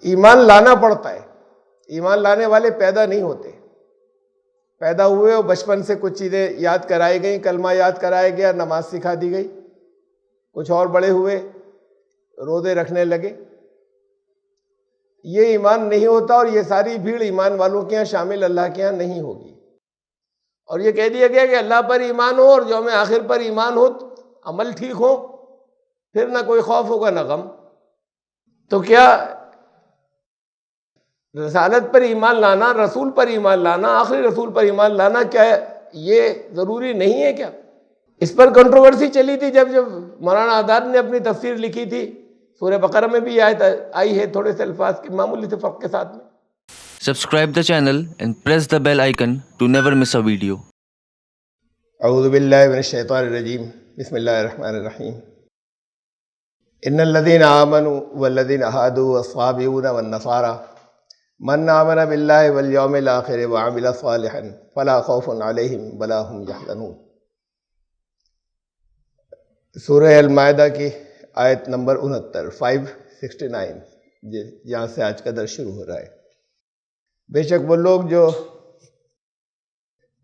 ایمان لانا پڑتا ہے، ایمان لانے والے پیدا نہیں ہوتے۔ پیدا ہوئے اور بچپن سے کچھ چیزیں یاد کرائی گئیں، کلمہ یاد کرایا گیا، نماز سکھا دی گئی، کچھ اور بڑے ہوئے روزے رکھنے لگے۔ یہ ایمان نہیں ہوتا، اور یہ ساری بھیڑ ایمان والوں کے یہاں شامل اللہ کے یہاں نہیں ہوگی۔ اور یہ کہہ دیا گیا کہ اللہ پر ایمان ہو اور یوم آخر پر ایمان ہو، عمل ٹھیک ہو، پھر نہ کوئی خوف ہوگا نہ غم۔ تو کیا رسالت پر ایمان لانا، رسول پر ایمان لانا، آخری رسول پر ایمان لانا، کیا یہ ضروری نہیں ہے کیا؟ اس پر کنٹروورسی چلی تھی جب مولانا آزاد نے اپنی تفسیر لکھی تھی۔ سورہ بقرہ میں بھی آیت آئی ہے تھوڑے سے الفاظ کے معمولی سے فرق کے ساتھ میں۔ Subscribe the channel and press the bell icon to never miss a video. اعوذ باللہ من الشیطان الرجیم، بسم اللہ الرحمن الرحیم۔ ان الذین آمنوا والذین ہادوا والصابئون والنصارى من آمن باللہ والیوم الآخر وعمل صالحا فلا خوف علیہم ولا هم یحزنون۔ سورہ المائدہ کی آیت نمبر 69 569، جہاں سے آج کا درس شروع ہو رہا ہے۔ بے شک وہ لوگ جو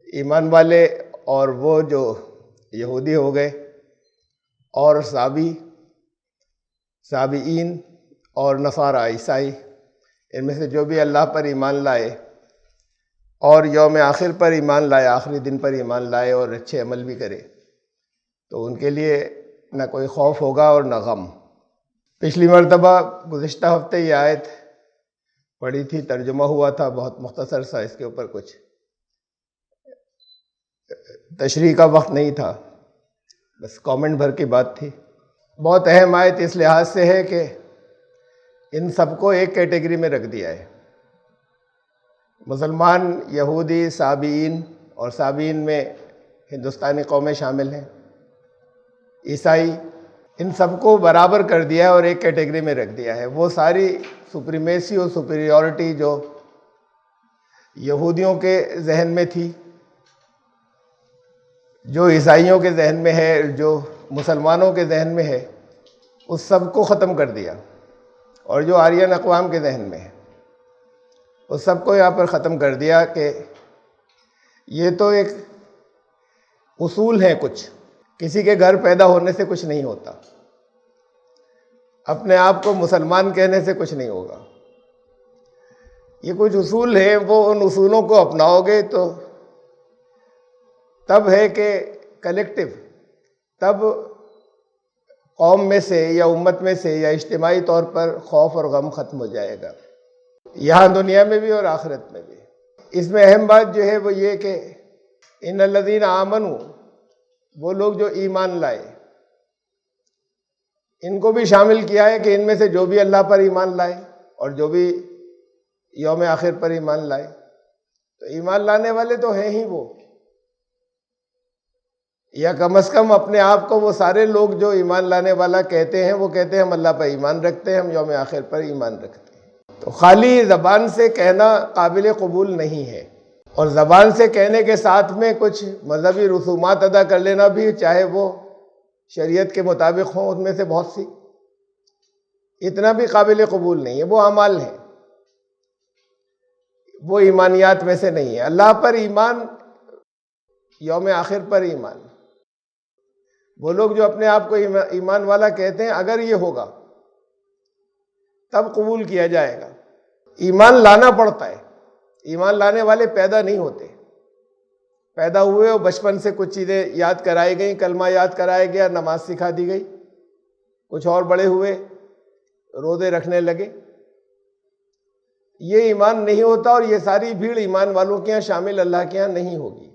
ایمان والے اور وہ جو یہودی ہو گئے اور سابئین اور نصارہ عیسائی، ان میں سے جو بھی اللہ پر ایمان لائے اور یوم آخر پر ایمان لائے، آخری دن پر ایمان لائے اور اچھے عمل بھی کرے، تو ان کے لیے نہ کوئی خوف ہوگا اور نہ غم۔ پچھلی مرتبہ گزشتہ ہفتے یہ آیت پڑھی تھی، ترجمہ ہوا تھا بہت مختصر سا، اس کے اوپر کچھ تشریح کا وقت نہیں تھا، بس کامنٹ بھر کی بات تھی۔ بہت اہم آیت اس لحاظ سے ہے کہ ان سب کو ایک کیٹیگری میں رکھ دیا ہے۔ مسلمان، یہودی، سابئین، اور سابئین میں ہندوستانی قومیں شامل ہیں، عیسائی، ان سب کو برابر کر دیا ہے اور ایک کیٹیگری میں رکھ دیا ہے۔ وہ ساری سپریمیسی اور سپیریورٹی جو یہودیوں کے ذہن میں تھی، جو عیسائیوں کے ذہن میں ہے، جو مسلمانوں کے ذہن میں ہے، اس سب کو ختم کر دیا، اور جو آرین اقوام کے ذہن میں ہے اس سب کو یہاں پر ختم کر دیا کہ یہ تو ایک اصول ہے، کچھ کسی کے گھر پیدا ہونے سے کچھ نہیں ہوتا، اپنے آپ کو مسلمان کہنے سے کچھ نہیں ہوگا۔ یہ کچھ اصول ہیں، وہ ان اصولوں کو اپناؤ گے تو تب ہے کہ کلیکٹیو، تب قوم میں سے یا امت میں سے یا اجتماعی طور پر خوف اور غم ختم ہو جائے گا، یہاں دنیا میں بھی اور آخرت میں بھی۔ اس میں اہم بات جو ہے وہ یہ کہ ان الذین آمنوا، وہ لوگ جو ایمان لائے، ان کو بھی شامل کیا ہے کہ ان میں سے جو بھی اللہ پر ایمان لائے اور جو بھی یوم آخر پر ایمان لائے، تو ایمان لانے والے تو ہیں ہی وہ، یا کم از کم اپنے آپ کو وہ سارے لوگ جو ایمان لانے والا کہتے ہیں، وہ کہتے ہیں ہم اللہ پر ایمان رکھتے ہیں، ہم یوم آخر پر ایمان رکھتے ہیں۔ تو خالی زبان سے کہنا قابل قبول نہیں ہے، اور زبان سے کہنے کے ساتھ میں کچھ مذہبی رسومات ادا کر لینا بھی، چاہے وہ شریعت کے مطابق ہوں، ان میں سے بہت سی، اتنا بھی قابل قبول نہیں ہے۔ وہ اعمال ہیں، وہ ایمانیات میں سے نہیں ہے۔ اللہ پر ایمان، یوم آخر پر ایمان، وہ لوگ جو اپنے آپ کو ایمان والا کہتے ہیں، اگر یہ ہوگا تب قبول کیا جائے گا۔ ایمان لانا پڑتا ہے، ایمان لانے والے پیدا نہیں ہوتے۔ پیدا ہوئے اور بچپن سے کچھ چیزیں یاد کرائی گئیں، کلمہ یاد کرایا گیا، نماز سکھا دی گئی، کچھ اور بڑے ہوئے روزے رکھنے لگے۔ یہ ایمان نہیں ہوتا، اور یہ ساری بھیڑ ایمان والوں کے یہاں شامل اللہ کے یہاں نہیں ہوگی۔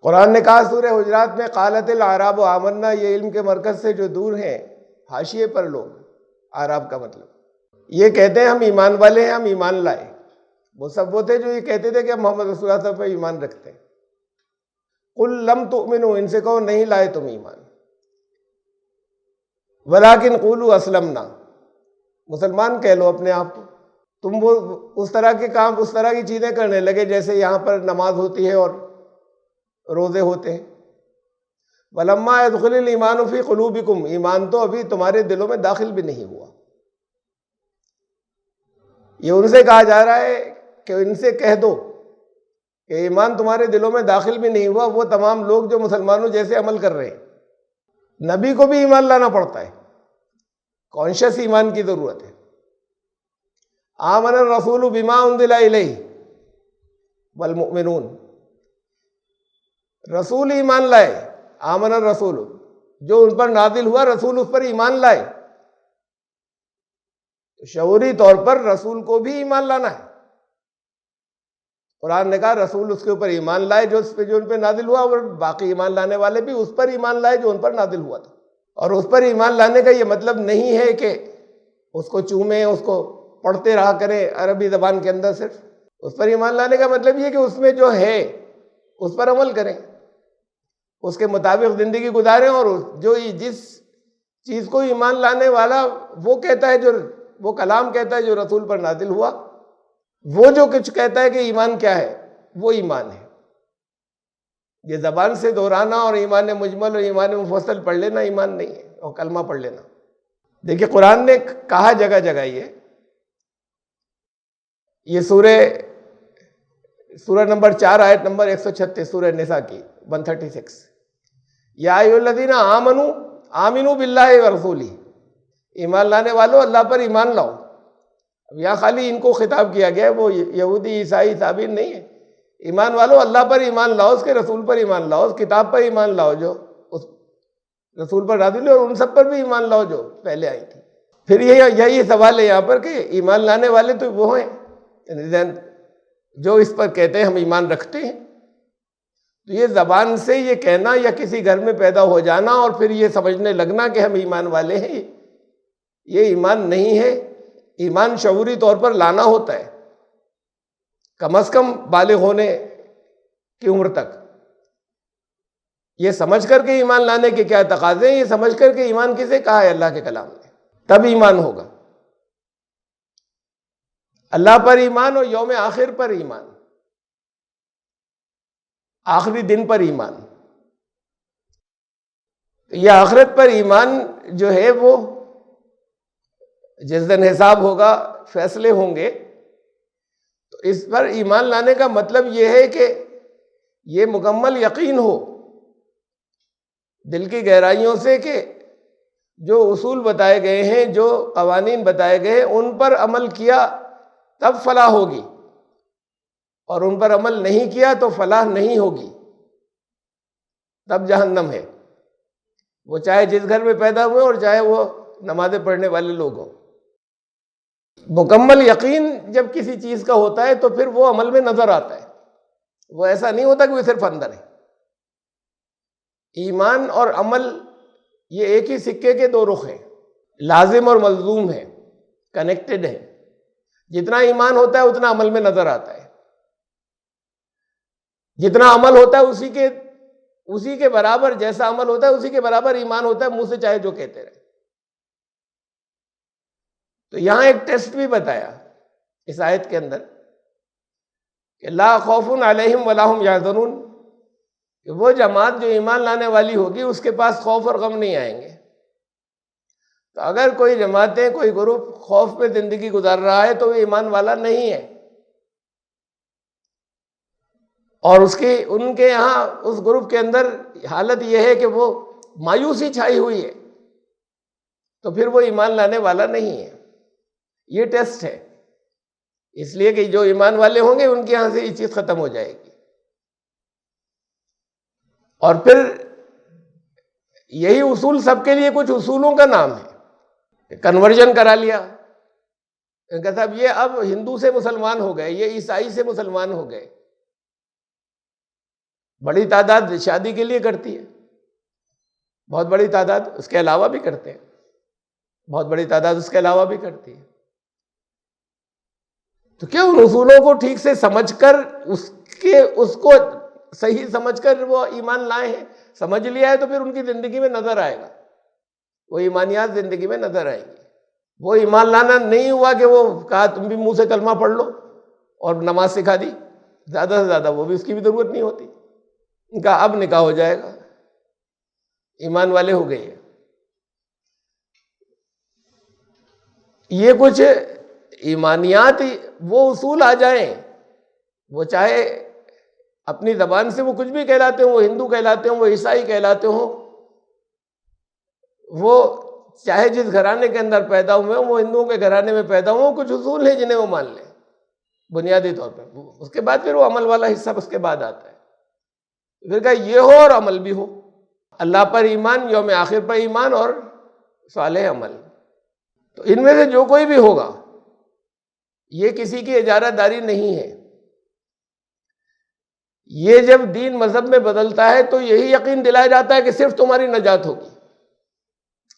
قرآن نے کہا سورہ حجرات میں، قالت الاعراب آمنا، یہ علم کے مرکز سے جو دور ہیں، حاشیے پر لوگ، اعراب کا مطلب یہ کہتے ہیں ہم ایمان والے ہیں، ہم ایمان لائے۔ وہ سب وہ تھے جو یہ کہتے تھے کہ ہم محمد رسول اللہ صلی اللہ علیہ وسلم پر ایمان رکھتے ہیں۔ قل لم تؤمنوا، ان سے کہو نہیں لائے تم ایمان، ولکن قولوا اسلمنا، مسلمان کہہ لو اپنے آپ کو۔ تم وہ اس طرح کے کام، اس طرح کی چیزیں کرنے لگے جیسے یہاں پر نماز ہوتی ہے اور روزے ہوتے ہیں۔ وَلَمَّا يَدْخُلِ الْإِيمَانُ فِي قُلُوبِكُمْ، ایمان تو ابھی تمہارے دلوں میں داخل بھی نہیں ہوا۔ یہ ان سے کہا جا رہا ہے کہ ان سے کہہ دو کہ ایمان تمہارے دلوں میں داخل بھی نہیں ہوا وہ تمام لوگ جو مسلمانوں جیسے عمل کر رہے ہیں۔ نبی کو بھی ایمان لانا پڑتا ہے، کانشیس ایمان کی ضرورت ہے۔ آمن الرسول بما انزل الیہ والمؤمنون، رسول ایمان لائے، آمن الرسول، جو ان پر نازل ہوا رسول اس پر ایمان لائے، تو شعوری طور پر رسول کو بھی ایمان لانا ہے۔ قرآن نے کہا رسول اس کے اوپر ایمان لائے جو ان پہ نازل ہوا، اور باقی ایمان لانے والے بھی اس پر ایمان لائے جو ان پر نازل ہوا تھا۔ اور اس پر ایمان لانے کا یہ مطلب نہیں ہے کہ اس کو چومیں، اس کو پڑھتے رہا کریں عربی زبان کے اندر۔ صرف اس پر ایمان لانے کا مطلب یہ کہ اس میں جو ہے اس پر عمل کریں، اس کے مطابق زندگی گزاریں، اور جو جس چیز کو ایمان لانے والا وہ کہتا ہے، جو وہ کلام کہتا ہے جو رسول پر نازل ہوا، وہ جو کچھ کہتا ہے کہ ایمان کیا ہے، وہ ایمان ہے۔ یہ زبان سے دہرانا اور ایمان مجمل اور ایمان مفصل پڑھ لینا ایمان نہیں ہے، اور کلمہ پڑھ لینا۔ دیکھیے قرآن نے کہا جگہ جگہ یہ سورہ نمبر 4 آیت نمبر 136 سورہ نساء کی 136، یا ایھا الذین آمنوا آمنوا باللہ ورسولہ، ایمان لانے والو اللہ پر ایمان لاؤ۔ اب یہاں خالی ان کو خطاب کیا گیا ہے، وہ یہودی عیسائی صابین نہیں ہے۔ ایمان والو اللہ پر ایمان لاؤ، اس کے رسول پر ایمان لاؤ، اس کتاب پر ایمان لاؤ جو اس رسول پر نازل ہے، اور ان سب پر بھی ایمان لاؤ جو پہلے آئی تھی۔ پھر یہی سوال ہے یہاں پر کہ ایمان لانے والے تو وہ ہیں جو اس پر کہتے ہیں ہم ایمان رکھتے ہیں۔ تو یہ زبان سے یہ کہنا یا کسی گھر میں پیدا ہو جانا اور پھر یہ سمجھنے لگنا کہ ہم ایمان والے ہیں، یہ ایمان نہیں ہے۔ ایمان شعوری طور پر لانا ہوتا ہے، کم از کم بالغ ہونے کی عمر تک۔ یہ سمجھ کر کے ایمان لانے کے کیا تقاضے ہیں، یہ سمجھ کر کے ایمان کسے کہا ہے اللہ کے کلام نے، تب ایمان ہوگا۔ اللہ پر ایمان اور یوم آخر پر ایمان، آخری دن پر ایمان۔ یہ آخرت پر ایمان جو ہے وہ جس دن حساب ہوگا، فیصلے ہوں گے، تو اس پر ایمان لانے کا مطلب یہ ہے کہ یہ مکمل یقین ہو دل کی گہرائیوں سے کہ جو اصول بتائے گئے ہیں، جو قوانین بتائے گئے ہیں، ان پر عمل کیا تب فلاح ہوگی، اور ان پر عمل نہیں کیا تو فلاح نہیں ہوگی، تب جہنم ہے۔ وہ چاہے جس گھر میں پیدا ہوئے اور چاہے وہ نمازیں پڑھنے والے لوگ ہوں۔ مکمل یقین جب کسی چیز کا ہوتا ہے تو پھر وہ عمل میں نظر آتا ہے، وہ ایسا نہیں ہوتا کہ وہ صرف اندر ہے۔ ایمان اور عمل یہ ایک ہی سکے کے دو رخ ہیں، لازم اور ملزوم ہیں، کنیکٹڈ ہیں۔ جتنا ایمان ہوتا ہے اتنا عمل میں نظر آتا ہے، جتنا عمل ہوتا ہے اسی کے برابر، جیسا عمل ہوتا ہے اسی کے برابر ایمان ہوتا ہے، منہ سے چاہے جو کہتے رہے۔ تو یہاں ایک ٹیسٹ بھی بتایا اس آیت کے اندر کہ لا خوف علیہم ولا ہم یحزنون، کہ وہ جماعت جو ایمان لانے والی ہوگی اس کے پاس خوف اور غم نہیں آئیں گے۔ تو اگر کوئی جماعتیں، کوئی گروپ خوف پہ زندگی گزار رہا ہے تو وہ ایمان والا نہیں ہے، اور ان کے یہاں اس گروپ کے اندر حالت یہ ہے کہ وہ مایوسی چھائی ہوئی ہے، تو پھر وہ ایمان لانے والا نہیں ہے۔ یہ ٹیسٹ ہے، اس لیے کہ جو ایمان والے ہوں گے ان کے یہاں سے یہ چیز ختم ہو جائے گی۔ اور پھر یہی اصول سب کے لیے کچھ اصولوں کا نام ہے۔ کنورژن کرا لیا کہ صاحب یہ اب ہندو سے مسلمان ہو گئے، یہ عیسائی سے مسلمان ہو گئے۔ بڑی تعداد شادی کے لیے کرتی ہے، بہت بڑی تعداد اس کے علاوہ بھی کرتے ہیں، بہت بڑی تعداد اس کے علاوہ بھی کرتی ہے۔ تو کیا ان اصولوں کو ٹھیک سے سمجھ کر اس کو صحیح سمجھ کر وہ ایمان لائے ہیں؟ سمجھ لیا ہے تو پھر ان کی زندگی میں نظر آئے گا، وہ ایمانیات زندگی میں نظر آئیں گی۔ وہ ایمان لانا نہیں ہوا کہ وہ کہا تم بھی منہ سے کلمہ پڑھ لو اور نماز سکھا دی، زیادہ سے زیادہ وہ بھی اس کی بھی ضرورت نہیں ہوتی، ان کا اب نکاح ہو جائے گا، ایمان والے ہو گئے ہیں۔ یہ کچھ ایمانیات وہ اصول آ جائیں، وہ چاہے اپنی زبان سے وہ کچھ بھی کہلاتے ہوں، وہ ہندو کہلاتے ہوں، وہ عیسائی کہلاتے ہوں، وہ چاہے جس گھرانے کے اندر پیدا ہوئے ہوں، وہ ہندوؤں کے گھرانے میں پیدا ہوں، کچھ اصول ہیں جنہیں وہ مان لیں بنیادی طور پر، اس کے بعد پھر وہ عمل والا حصہ اس کے بعد آتا ہے۔ پھر کہا یہ ہو اور عمل بھی ہو، اللہ پر ایمان، یوم آخر پر ایمان اور صالح عمل۔ تو ان میں سے جو کوئی بھی ہوگا، یہ کسی کی اجارہ داری نہیں ہے۔ یہ جب دین مذہب میں بدلتا ہے تو یہی یقین دلایا جاتا ہے کہ صرف تمہاری نجات ہوگی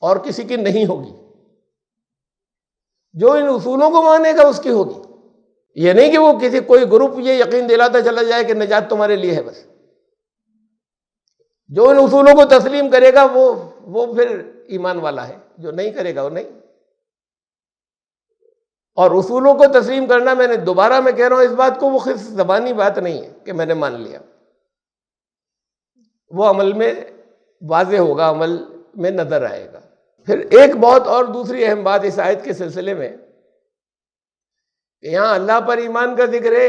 اور کسی کی نہیں ہوگی، جو ان اصولوں کو مانے گا اس کی ہوگی۔ یہ نہیں کہ وہ کسی کوئی گروپ یہ یقین دلاتا چلا جائے کہ نجات تمہارے لیے ہے، بس جو ان اصولوں کو تسلیم کرے گا وہ پھر ایمان والا ہے، جو نہیں کرے گا وہ نہیں۔ اور اصولوں کو تسلیم کرنا، میں نے دوبارہ میں کہہ رہا ہوں اس بات کو، وہ خود زبانی بات نہیں ہے کہ میں نے مان لیا، وہ عمل میں واضح ہوگا، عمل میں نظر آئے گا۔ پھر ایک بہت اور دوسری اہم بات اس آیت کے سلسلے میں کہ یہاں اللہ پر ایمان کا ذکر ہے،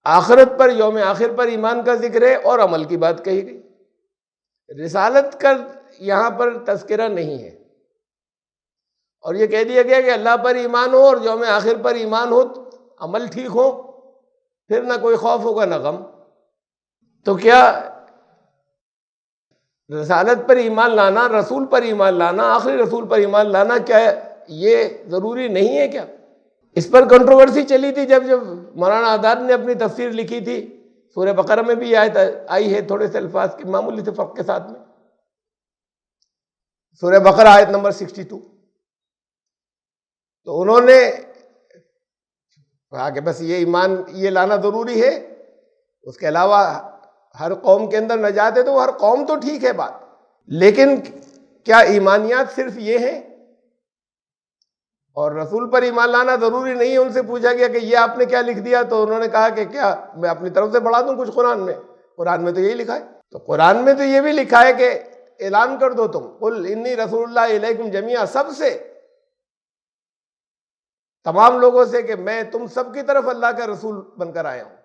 آخرت پر، یوم آخر پر ایمان کا ذکر ہے، اور عمل کی بات کہی گئی۔ رسالت کا یہاں پر تذکرہ نہیں ہے، اور یہ کہہ دیا گیا کہ اللہ پر ایمان ہو اور یوم آخر پر ایمان ہو، عمل ٹھیک ہو، پھر نہ کوئی خوف ہوگا نہ غم۔ تو کیا رسالت پر ایمان لانا، رسول پر ایمان لانا، آخری رسول پر ایمان لانا، کیا یہ ضروری نہیں ہے کیا؟ اس پر کنٹروورسی چلی تھی جب مولانا آزاد نے اپنی تفسیر لکھی تھی، سورہ بقرہ میں بھی آیت آئی ہے تھوڑے سے الفاظ کے معمولی سے فرق کے ساتھ میں، سورہ بقرہ آیت نمبر 62۔ تو انہوں نے کہا کہ بس یہ ایمان یہ لانا ضروری ہے، اس کے علاوہ ہر قوم کے اندر نجات ہے، تو ہر قوم تو ٹھیک ہے بات، لیکن کیا ایمانیات صرف یہ ہیں اور رسول پر ایمان لانا ضروری نہیں ہے؟ ان سے پوچھا گیا کہ یہ آپ نے کیا لکھ دیا، تو انہوں نے کہا کہ کیا میں اپنی طرف سے بڑھا دوں کچھ قرآن میں تو یہی لکھا ہے۔ تو قرآن میں تو یہ بھی لکھا ہے کہ اعلان کر دو تم، قل انی رسول اللہ الیکم جمیعا، سب سے، تمام لوگوں سے، کہ میں تم سب کی طرف اللہ کا رسول بن کر آیا ہوں۔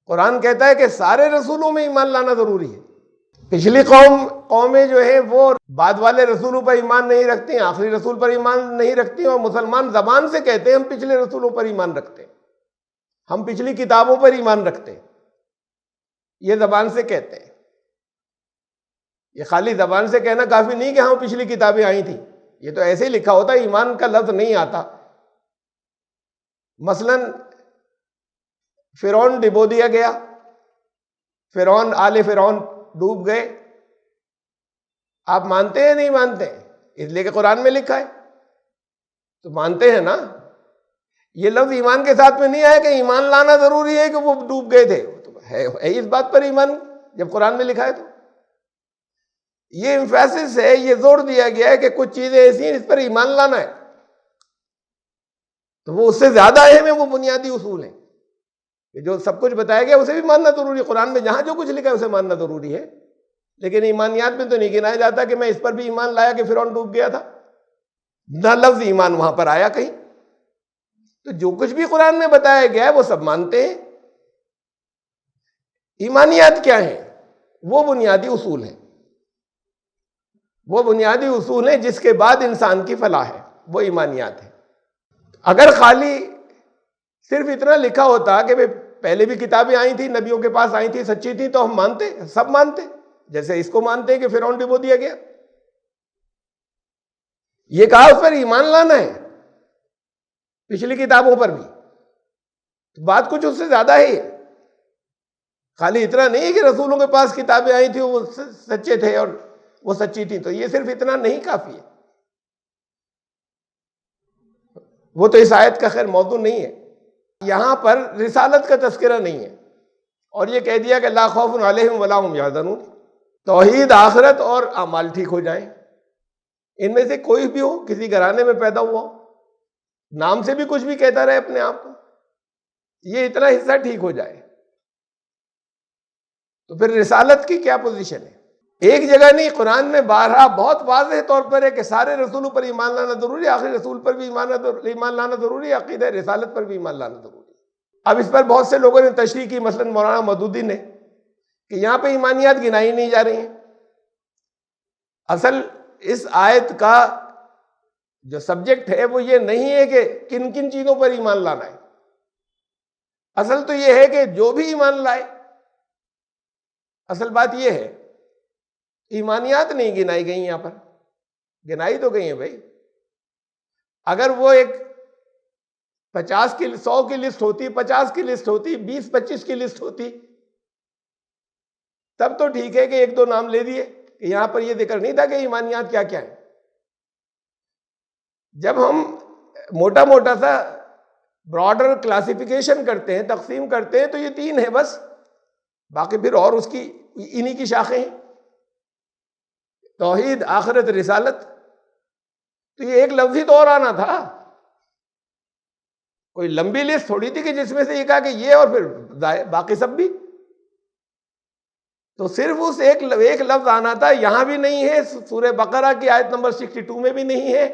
قرآن کہتا ہے کہ سارے رسولوں میں ایمان لانا ضروری ہے۔ پچھلی قومیں جو ہیں وہ بعد والے رسولوں پر ایمان نہیں رکھتی ہیں، آخری رسول پر ایمان نہیں رکھتی ہیں، اور مسلمان زبان سے کہتے ہیں ہم پچھلے رسولوں پر ایمان رکھتے ہیں، ہم پچھلی کتابوں پر ایمان رکھتے ہیں، یہ زبان سے کہتے ہیں۔ یہ خالی زبان سے کہنا کافی نہیں کہ ہاں پچھلی کتابیں آئی تھیں، یہ تو ایسے ہی لکھا ہوتا ہے، ایمان کا لفظ نہیں آتا۔ مثلا فرعون ڈبو دیا گیا، فرعون، آل فرعون ڈوب گئے، آپ مانتے ہیں نہیں مانتے ہیں؟ اس لیے کہ قرآن میں لکھا ہے تو مانتے ہیں نا۔ یہ لفظ ایمان کے ساتھ میں نہیں آیا کہ ایمان لانا ضروری ہے کہ وہ ڈوب گئے تھے، ہے اس بات پر ایمان جب قرآن میں لکھا ہے تو یہ امفیسس ہے، یہ زور دیا گیا ہے کہ کچھ چیزیں ایسی ہیں اس پر ایمان لانا ہے، تو وہ اس سے زیادہ اہم ہے، وہ بنیادی اصول ہیں کہ جو سب کچھ بتایا گیا اسے بھی ماننا ضروری ہے، قرآن میں جہاں جو کچھ لکھا ہے اسے ماننا ضروری ہے، لیکن ایمانیات میں تو نہیں گنایا جاتا کہ میں اس پر بھی ایمان لایا کہ فرعون ڈوب گیا تھا، نہ لفظ ایمان وہاں پر آیا کہیں۔ تو جو کچھ بھی قرآن میں بتایا گیا ہے وہ سب مانتے ہیں۔ ایمانیات کیا ہیں؟ وہ بنیادی اصول ہیں، وہ بنیادی اصول ہیں جس کے بعد انسان کی فلاح ہے، وہ ایمانیات ہیں۔ اگر خالی صرف اتنا لکھا ہوتا کہ پہلے بھی کتابیں آئی تھیں، نبیوں کے پاس آئی تھیں، سچی تھیں، تو ہم مانتے، سب مانتے، جیسے اس کو مانتے ہیں کہ فرعون ڈبو دیا گیا، یہ کہا اس پر ایمان لانا ہے، پچھلی کتابوں پر بھی، بات کچھ اس سے زیادہ ہے۔ خالی اتنا نہیں کہ رسولوں کے پاس کتابیں آئی تھیں وہ سچے تھے اور وہ سچی تھی، تو یہ صرف اتنا نہیں کافی ہے، وہ تو اس آیت کا خیر موضوع نہیں ہے۔ یہاں پر رسالت کا تذکرہ نہیں ہے، اور یہ کہہ دیا کہ لا خوف علیہم ولا هم یحزنون، توحید، آخرت اور اعمال ٹھیک ہو جائیں، ان میں سے کوئی بھی ہو، کسی گھرانے میں پیدا ہوا ہو، نام سے بھی کچھ بھی کہتا رہے اپنے آپ کو، یہ اتنا حصہ ٹھیک ہو جائے۔ تو پھر رسالت کی کیا پوزیشن ہے؟ ایک جگہ نہیں، قرآن میں بارہا بہت واضح طور پر ہے کہ سارے رسولوں پر ایمان لانا ضروری ہے، آخری رسول پر بھی ایمان لانا ضروری ہے، عقیدہ رسالت پر بھی ایمان لانا ضروری ہے۔ اب اس پر بہت سے لوگوں نے تشریح کی، مثلا مولانا مودودی نے، کہ یہاں پہ ایمانیات گنائی نہیں جا رہی ہیں۔ اصل اس آیت کا جو سبجیکٹ ہے وہ یہ نہیں ہے کہ کن کن چیزوں پر ایمان لانا ہے، اصل تو یہ ہے کہ جو بھی ایمان لائے، اصل بات یہ ہے۔ ایمانیات نہیں گنائی گئی یہاں پر، گنائی تو گئی ہیں بھائی۔ اگر وہ ایک 50 کی 100 کی لسٹ ہوتی، 50 کی لسٹ ہوتی، 20-25 کی لسٹ ہوتی، تب تو ٹھیک ہے کہ ایک دو نام لے دیے، کہ یہاں پر یہ ذکر نہیں تھا کہ ایمانیات کیا کیا ہے۔ جب ہم موٹا موٹا سا براڈر کلاسیفیکیشن کرتے ہیں، تقسیم کرتے ہیں، تو یہ 3 ہے بس، باقی پھر اور اس کی انہی کی شاخیں ہیں، توحید، آخرت، رسالت۔ تو یہ ایک لفظ ہی تو اور آنا تھا، کوئی لمبی لسٹ تھوڑی تھی کہ جس میں سے یہ کہا کہ یہ اور پھر باقی سب بھی۔ تو صرف اس ایک لفظ آنا تھا، یہاں بھی نہیں ہے، سورہ بقرہ کی آیت نمبر 62 میں بھی نہیں ہے،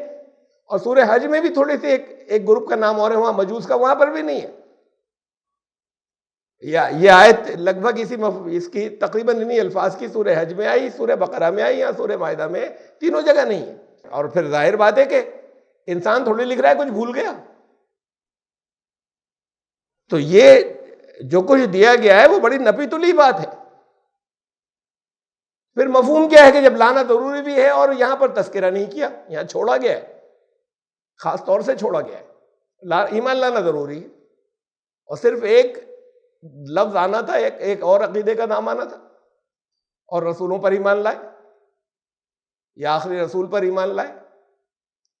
اور سورہ حج میں بھی تھوڑی سی ایک گروپ کا نام اور ہے وہاں مجوس کا، وہاں پر بھی نہیں ہے۔ یہ آیت لگ بھگ اس کی تقریباً انہی الفاظ کی سورہ حج میں آئی، سورہ بقرہ میں آئی، یا سورہ مائدہ میں، تینوں جگہ نہیں ہے۔ اور پھر ظاہر بات ہے کہ انسان تھوڑی لکھ رہا ہے کچھ بھول گیا۔ تو یہ جو کچھ دیا گیا ہے وہ بڑی نپی تلی بات ہے۔ پھر مفہوم کیا ہے کہ جب لانا ضروری بھی ہے اور یہاں پر تذکرہ نہیں کیا، یہاں چھوڑا گیا ہے، خاص طور سے چھوڑا گیا ہے، ایمان لانا ضروری ہے، اور صرف ایک لفظ آنا تھا، ایک اور عقیدے کا نام آنا تھا، اور رسولوں پر ایمان لائے، یا آخری رسول پر ایمان لائے،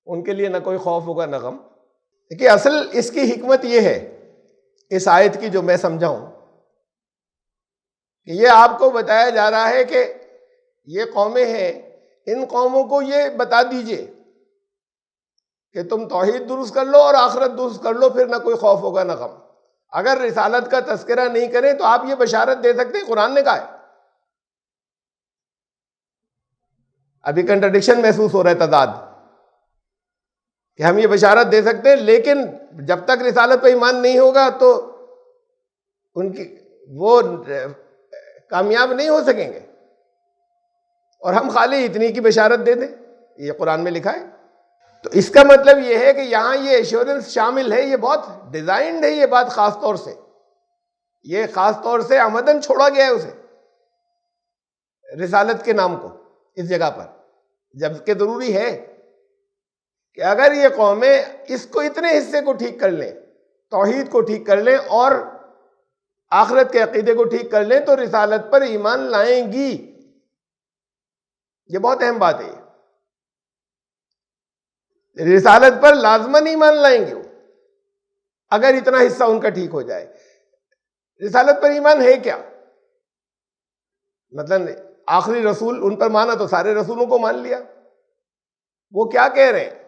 ان کے لیے نہ کوئی خوف ہوگا نہ غم۔ دیکھیے اصل اس کی حکمت یہ ہے، اس آیت کی جو میں سمجھاؤں، کہ یہ آپ کو بتایا جا رہا ہے کہ یہ قومیں ہیں، ان قوموں کو یہ بتا دیجئے کہ تم توحید درست کر لو اور آخرت درست کر لو، پھر نہ کوئی خوف ہوگا نہ غم۔ اگر رسالت کا تذکرہ نہیں کریں تو آپ یہ بشارت دے سکتے ہیں، قرآن نے کہا ہے۔ ابھی کنٹرڈکشن محسوس ہو رہا ہے، تضاد، کہ ہم یہ بشارت دے سکتے ہیں، لیکن جب تک رسالت پہ ایمان نہیں ہوگا تو ان کی وہ کامیاب نہیں ہو سکیں گے، اور ہم خالی اتنی کی بشارت دے دیں، یہ قرآن میں لکھا ہے۔ تو اس کا مطلب یہ ہے کہ یہاں یہ ایشورنس شامل ہے، یہ بہت ڈیزائنڈ ہے، یہ بات خاص طور سے، یہ خاص طور سے عمدن چھوڑا گیا ہے اسے، رسالت کے نام کو اس جگہ پر، جبکہ ضروری ہے کہ اگر یہ قومیں اس کو اتنے حصے کو ٹھیک کر لیں، توحید کو ٹھیک کر لیں اور آخرت کے عقیدے کو ٹھیک کر لیں، تو رسالت پر ایمان لائیں گی۔ یہ بہت اہم بات ہے، رسالت پر لازماً ایمان لائیں گے وہ، اگر اتنا حصہ ان کا ٹھیک ہو جائے۔ رسالت پر ایمان ہے کیا؟ مثلا آخری رسول ان پر مانا تو سارے رسولوں کو مان لیا۔ وہ کیا کہہ رہے ہیں؟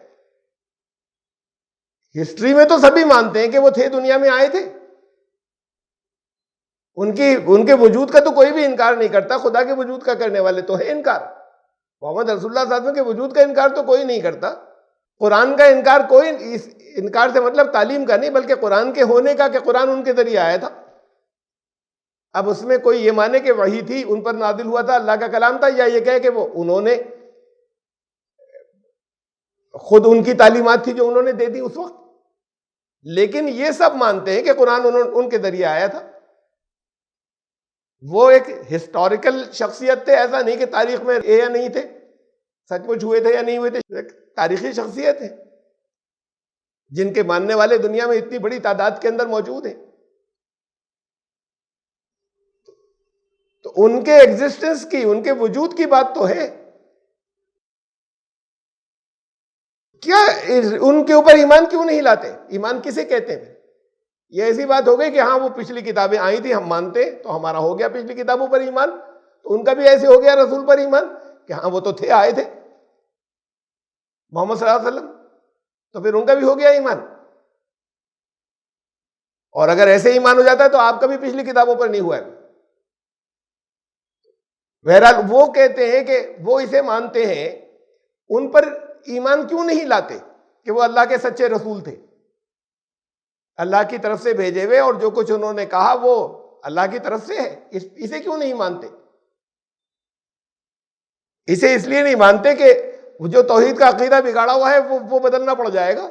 ہسٹری میں تو سبھی مانتے ہیں کہ وہ تھے، دنیا میں آئے تھے، ان کے وجود کا تو کوئی بھی انکار نہیں کرتا، خدا کے وجود کا کرنے والے تو ہے انکار، محمد رسول اللہ صلی اللہ علیہ وسلم کے وجود کا انکار تو کوئی نہیں کرتا۔ قرآن کا انکار کوئی، اس انکار سے مطلب تعلیم کا نہیں، بلکہ قرآن کے ہونے کا، کہ قرآن ان کے ذریعے آیا تھا۔ اب اس میں کوئی یہ مانے کہ وحی تھی، ان پر نازل ہوا تھا، اللہ کا کلام تھا، یا یہ کہے کہ وہ انہوں نے خود ان کی تعلیمات تھی جو انہوں نے دے دی اس وقت، لیکن یہ سب مانتے ہیں کہ قرآن ان کے ذریعے آیا تھا۔ وہ ایک ہسٹوریکل شخصیت تھے، ایسا نہیں کہ تاریخ میں یا نہیں تھے، سچ مچ ہوئے تھے یا نہیں ہوئے تھے، ایک تاریخی شخصیت ہے جن کے ماننے والے دنیا میں اتنی بڑی تعداد کے اندر موجود ہیں۔ تو ان کے ایگزسٹنس کی، ان کے وجود کی بات تو ہے، کیا ان کے اوپر ایمان کیوں نہیں لاتے؟ ایمان کسے کہتے ہیں؟ یہ ایسی بات ہو گئی کہ ہاں وہ پچھلی کتابیں آئی تھی، ہم مانتے تو ہمارا ہو گیا پچھلی کتابوں پر ایمان، تو ان کا بھی ایسے ہو گیا رسول پر ایمان کہ ہاں وہ تو تھے، آئے تھے محمد صلی اللہ علیہ وسلم، تو پھر ان کا بھی ہو گیا ایمان۔ اور اگر ایسے ایمان ہو جاتا ہے تو آپ کا بھی پچھلی کتابوں پر نہیں ہوا ہے۔ بہرحال وہ کہتے ہیں کہ وہ اسے مانتے ہیں، ان پر ایمان کیوں نہیں لاتے کہ وہ اللہ کے سچے رسول تھے، اللہ کی طرف سے بھیجے ہوئے، اور جو کچھ انہوں نے کہا وہ اللہ کی طرف سے ہے، اسے کیوں نہیں مانتے؟ اسے اس لیے نہیں مانتے کہ وہ جو توحید کا عقیدہ بگاڑا ہوا ہے وہ بدلنا پڑ جائے گا۔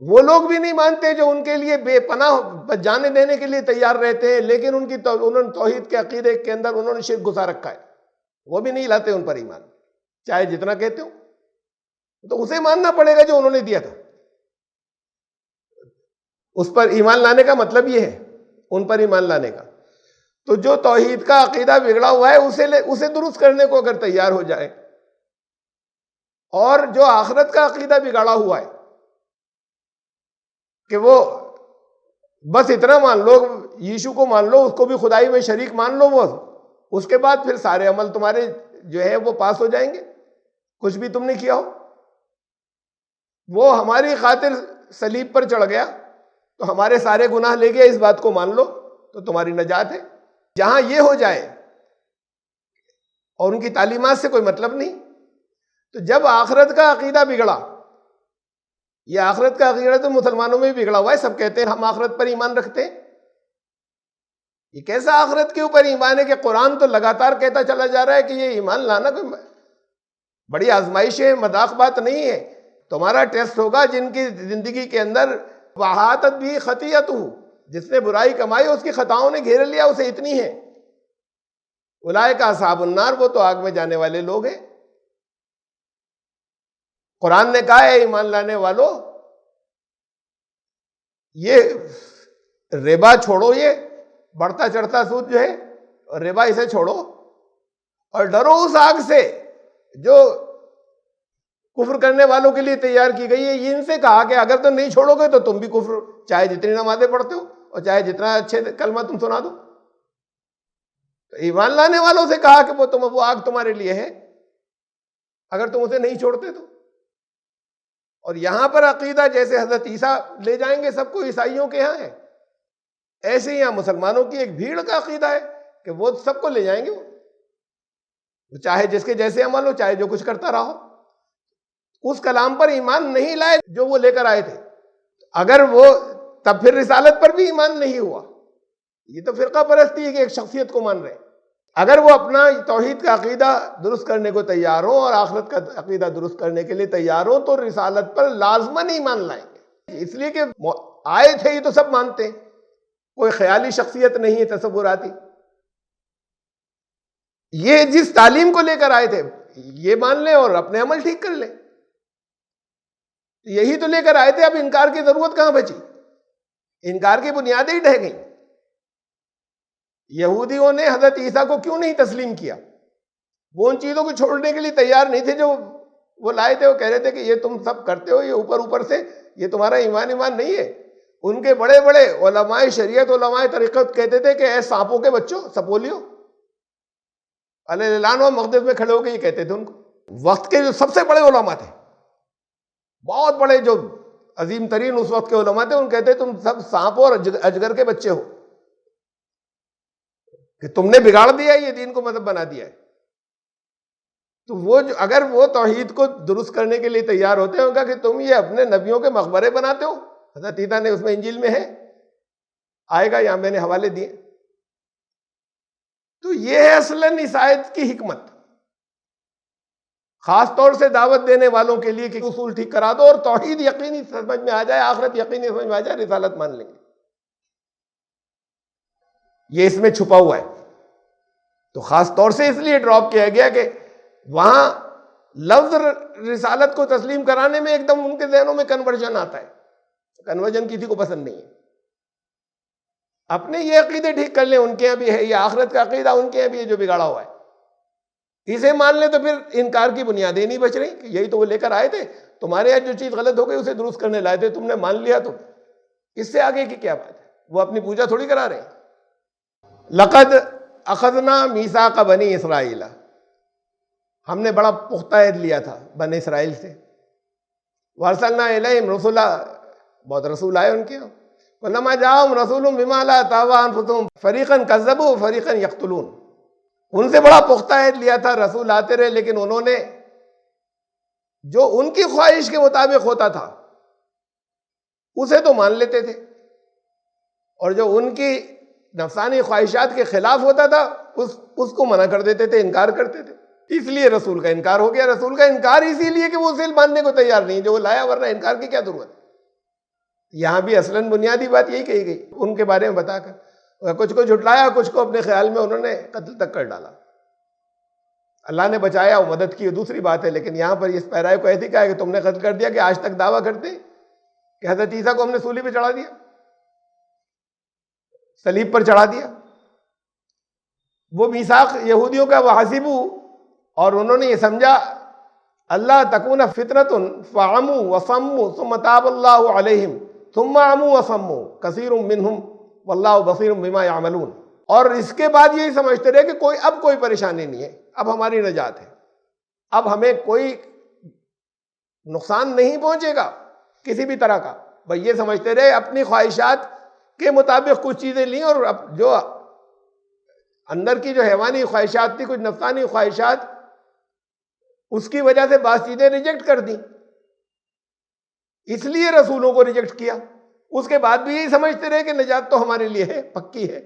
وہ لوگ بھی نہیں مانتے جو ان کے لیے بے پناہ جانے دینے کے لیے تیار رہتے ہیں، لیکن انہوں نے توحید کے عقیدے کے اندر انہوں نے شرک گھسا رکھا ہے، وہ بھی نہیں لاتے ان پر ایمان، چاہے جتنا کہتے ہو۔ تو اسے ماننا پڑے گا جو انہوں نے دیا تھا، اس پر ایمان لانے کا مطلب یہ ہے، ان پر ایمان لانے کا۔ تو جو توحید کا عقیدہ بگڑا ہوا ہے اسے درست کرنے کو اگر تیار ہو جائے، اور جو آخرت کا عقیدہ بگاڑا ہوا ہے کہ وہ بس اتنا مان لو، یشو کو مان لو، اس کو بھی خدائی میں شریک مان لو، وہ اس کے بعد پھر سارے عمل تمہارے جو ہے وہ پاس ہو جائیں گے، کچھ بھی تم نے کیا ہو۔ وہ ہماری خاطر صلیب پر چڑھ گیا تو ہمارے سارے گناہ لے گیا، اس بات کو مان لو تو تمہاری نجات ہے۔ جہاں یہ ہو جائے اور ان کی تعلیمات سے کوئی مطلب نہیں، تو جب آخرت کا عقیدہ بگڑا، یہ آخرت کا عقیدہ تو مسلمانوں میں بھی بگڑا ہوا ہے، سب کہتے ہیں ہم آخرت پر ایمان رکھتے ہیں۔ یہ کیسا آخرت کے اوپر ایمان ہے کہ قرآن تو لگاتار کہتا چلا جا رہا ہے کہ یہ ایمان لانا کوئی بڑی آزمائش ہے، مذاق بات نہیں ہے۔ تمہارا ٹیسٹ ہوگا جن کی زندگی کے اندر وَأَحَاطَتْ بِهِ خَطِیَّتُهُ، جس نے برائی کمائی اس کی خطاؤں نے گھیر لیا اسے، اتنی ہے۔ اولئک اصحاب النار، وہ تو آگ میں جانے والے لوگ ہیں۔ قرآن نے کہا ہے ایمان لانے والو، یہ ربا چھوڑو، یہ بڑھتا چڑھتا سود جو ہے ربا، اسے چھوڑو اور ڈرو اس آگ سے جو کفر کرنے والوں کے لیے تیار کی گئی ہے۔ یہ ان سے کہا کہ اگر تم نہیں چھوڑو گے تو تم بھی کفر، چاہے جتنی نمازیں پڑھتے ہو اور چاہے جتنا اچھے کلمہ تم سنا دو۔ تو ایمان لانے والوں سے کہا کہ وہ آگ تمہارے لیے ہے اگر تم اسے نہیں چھوڑتے تو۔ اور یہاں پر عقیدہ جیسے حضرت عیسیٰ لے جائیں گے سب کو، عیسائیوں کے یہاں ہے، ایسے ہی یہاں مسلمانوں کی ایک بھیڑ کا عقیدہ ہے کہ وہ سب کو لے جائیں گے، وہ چاہے جس کے جیسے عمل ہو، چاہے جو کچھ کرتا رہو۔ اس کلام پر ایمان نہیں لائے جو وہ لے کر آئے تھے، اگر وہ تب پھر رسالت پر بھی ایمان نہیں ہوا۔ یہ تو فرقہ پرستی ہے کہ ایک شخصیت کو مان رہے ہیں۔ اگر وہ اپنا توحید کا عقیدہ درست کرنے کو تیار ہوں اور آخرت کا عقیدہ درست کرنے کے لیے تیار ہوں تو رسالت پر لازماً ایمان لائیں گے، اس لیے کہ آئے تھے یہ تو سب مانتے ہیں، کوئی خیالی شخصیت نہیں ہے تصوراتی۔ یہ جس تعلیم کو لے کر آئے تھے یہ مان لیں اور اپنے عمل ٹھیک کر لیں، یہی تو لے کر آئے تھے۔ اب انکار کی ضرورت کہاں بچی؟ انکار کی بنیادیں ہی ڈھہ گئیں۔ یہودیوں نے حضرت عیسیٰ کو کیوں نہیں تسلیم کیا؟ وہ ان چیزوں کو چھوڑنے کے لیے تیار نہیں تھے جو وہ لائے تھے۔ وہ کہہ رہے تھے کہ یہ تم سب کرتے ہو، یہ اوپر سے یہ تمہارا ایمان نہیں ہے۔ ان کے بڑے بڑے علماء شریعت، علماء طریقت کہتے تھے کہ اے سانپوں کے بچوں، سپولیوں، علیہ اعلان و مقدس میں کھڑے ہو کے یہ کہتے تھے ان کو۔ وقت کے جو سب سے بڑے علماء تھے، بہت بڑے جو عظیم ترین اس وقت کے علماء تھے، ان کہتے تم سب سانپوں اور اجگر کے بچے ہو کہ تم نے بگاڑ دیا یہ دین کو مذہب بنا دیا ہے۔ تو وہ اگر وہ توحید کو درست کرنے کے لیے تیار ہوتے ہیں کہ تم یہ اپنے نبیوں کے مقبرے بناتے ہو، حضرت عیسیٰ نے اس میں انجیل میں ہے، آئے گا، یہاں میں نے حوالے دیے۔ تو یہ ہے اصلاً اس آیت کی حکمت، خاص طور سے دعوت دینے والوں کے لیے کہ اصول ٹھیک کرا دو اور توحید یقینی سمجھ میں آ جائے، آخرت یقینی سمجھ میں آ جائے، رسالت مان لیں گے۔ یہ اس میں چھپا ہوا ہے۔ تو خاص طور سے اس لیے ڈراپ کیا گیا کہ وہاں لفظ رسالت کو تسلیم کرانے میں ایک دم ان کے ذہنوں میں کنورژن آتا ہے۔ کنورژن کسی کو پسند نہیں ہے۔ اپنے یہ عقیدے ٹھیک کر لیں، ان کے یہاں بھی ہے یہ آخرت کا عقیدہ، ان کے یہاں بھی ہے جو بگاڑا ہوا ہے، اسے مان لیں تو پھر انکار کی بنیادیں نہیں بچ رہی کہ یہی تو وہ لے کر آئے تھے، تمہارے یہاں جو چیز غلط ہو گئی اسے درست کرنے لائے تھے، تم نے مان لیا، تو اس سے آگے کی کیا بات ہے؟ وہ اپنی پوجا تھوڑی کرا رہے ہیں۔ لقد اخذنا میثاق بنی اسرائیل، ہم نے بڑا پختہ عہد لیا تھا بنی اسرائیل سے۔ وارسلنا الیہم رسلا، بہت رسول آئے ان کے یہاں۔ کلما جاءہم رسول بما لا تہوی انفسہم فریقا کذبوا وفریقا یقتلون. ان سے بڑا پختہ عہد لیا تھا، رسول آتے رہے، لیکن انہوں نے جو ان کی خواہش کے مطابق ہوتا تھا اسے تو مان لیتے تھے، اور جو ان کی نفسانی خواہشات کے خلاف ہوتا تھا اس کو منع کر دیتے تھے، انکار کرتے تھے. اس لیے رسول کا انکار ہو گیا. رسول کا انکار اسی لیے کہ وہ اسے ماننے کو تیار نہیں جو وہ لایا، ورنہ انکار کی کیا ضرورت ہے. یہاں بھی اصلاً بنیادی بات یہی کہی گئی ان کے بارے میں بتا کر. کچھ کو جھٹلایا، کچھ کو اپنے خیال میں انہوں نے قتل تک کر ڈالا. اللہ نے بچایا، وہ مدد کی، دوسری بات ہے. لیکن یہاں پر اس پیرائے کو ایسی کہا ہے کہ تم نے قتل کر دیا کہ آج تک دعویٰ کرتے کہ حضرت عیسیٰ کو ہم نے سولی پہ چڑھا دیا، صلیب پر چڑھا دیا. وہ میثاق یہودیوں کا وحسبوا، اور انہوں نے یہ سمجھا اللہ تکون فتنۃ فعموا وصموا ثم تاب اللہ علیہم ثم عموا وصموا کثیر منہم واللہ بصیر بما یعملون. اور اس کے بعد یہی سمجھتے رہے کہ اب کوئی پریشانی نہیں ہے، اب ہماری نجات ہے، اب ہمیں کوئی نقصان نہیں پہنچے گا کسی بھی طرح کا. بھئی یہ سمجھتے رہے، اپنی خواہشات کے مطابق کچھ چیزیں لیں، اور اب جو اندر کی جو حیوانی خواہشات تھی، کچھ نفسانی خواہشات، اس کی وجہ سے بعض چیزیں ریجیکٹ کر دیں. اس لیے رسولوں کو ریجیکٹ کیا. اس کے بعد بھی یہی سمجھتے رہے کہ نجات تو ہمارے لیے ہے، پکی ہے.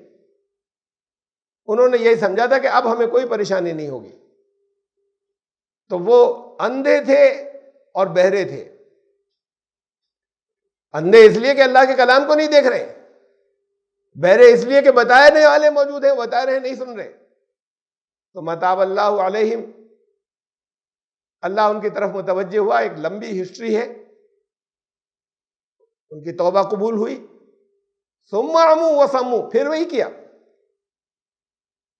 انہوں نے یہی سمجھا تھا کہ اب ہمیں کوئی پریشانی نہیں ہوگی. تو وہ اندھے تھے اور بہرے تھے. اندھے اس لیے کہ اللہ کے کلام کو نہیں دیکھ رہے، بہرے اس لیے کہ بتانے والے موجود ہیں، بتا رہے نہیں سن رہے. تو متاب اللہ علیہم، اللہ ان کی طرف متوجہ ہوا. ایک لمبی ہسٹری ہے، ان کی توبہ قبول ہوئی. ثم عموا وصموا، پھر وہی کیا.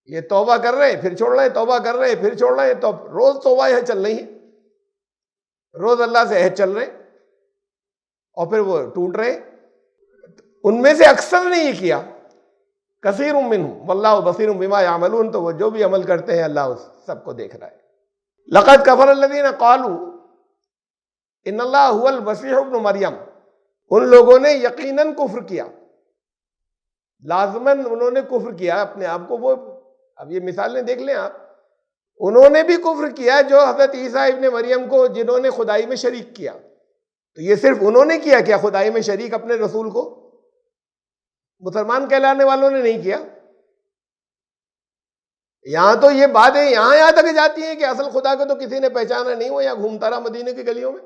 یہ توبہ کر رہے ہیں پھر چھوڑ رہے ہیں، توبہ کر رہے ہیں پھر چھوڑ رہے ہیں. تو روز توبہ یہ چل رہی ہے، روز اللہ سے عہد چل رہے ہیں، اور پھر وہ ٹوٹ رہے ہیں. ان میں سے اکثر نے یہ کیا، کثیر منہم واللہ بصیر بما یعملون. تو وہ جو بھی عمل کرتے ہیں اللہ اس سب کو دیکھ رہا ہے. لقد کفر الذین قالوا ان اللہ هو المسیح ابن مریم. ان لوگوں نے یقیناً کفر کیا، لازماً انہوں نے کفر کیا اپنے آپ کو. وہ اب یہ مثالیں دیکھ لیں آپ، انہوں نے بھی کفر کیا جو حضرت عیسیٰ ابن مریم کو جنہوں نے خدائی میں شریک کیا. تو یہ صرف انہوں نے کیا کیا خدائی میں شریک اپنے رسول کو؟ مسلمان کہلانے والوں نے نہیں کیا. یہاں تو یہ باتیں یہاں تک جاتی ہیں کہ اصل خدا کو تو کسی نے پہچانا نہیں، وہ یہاں گھومتا رہا مدینے کی گلیوں میں.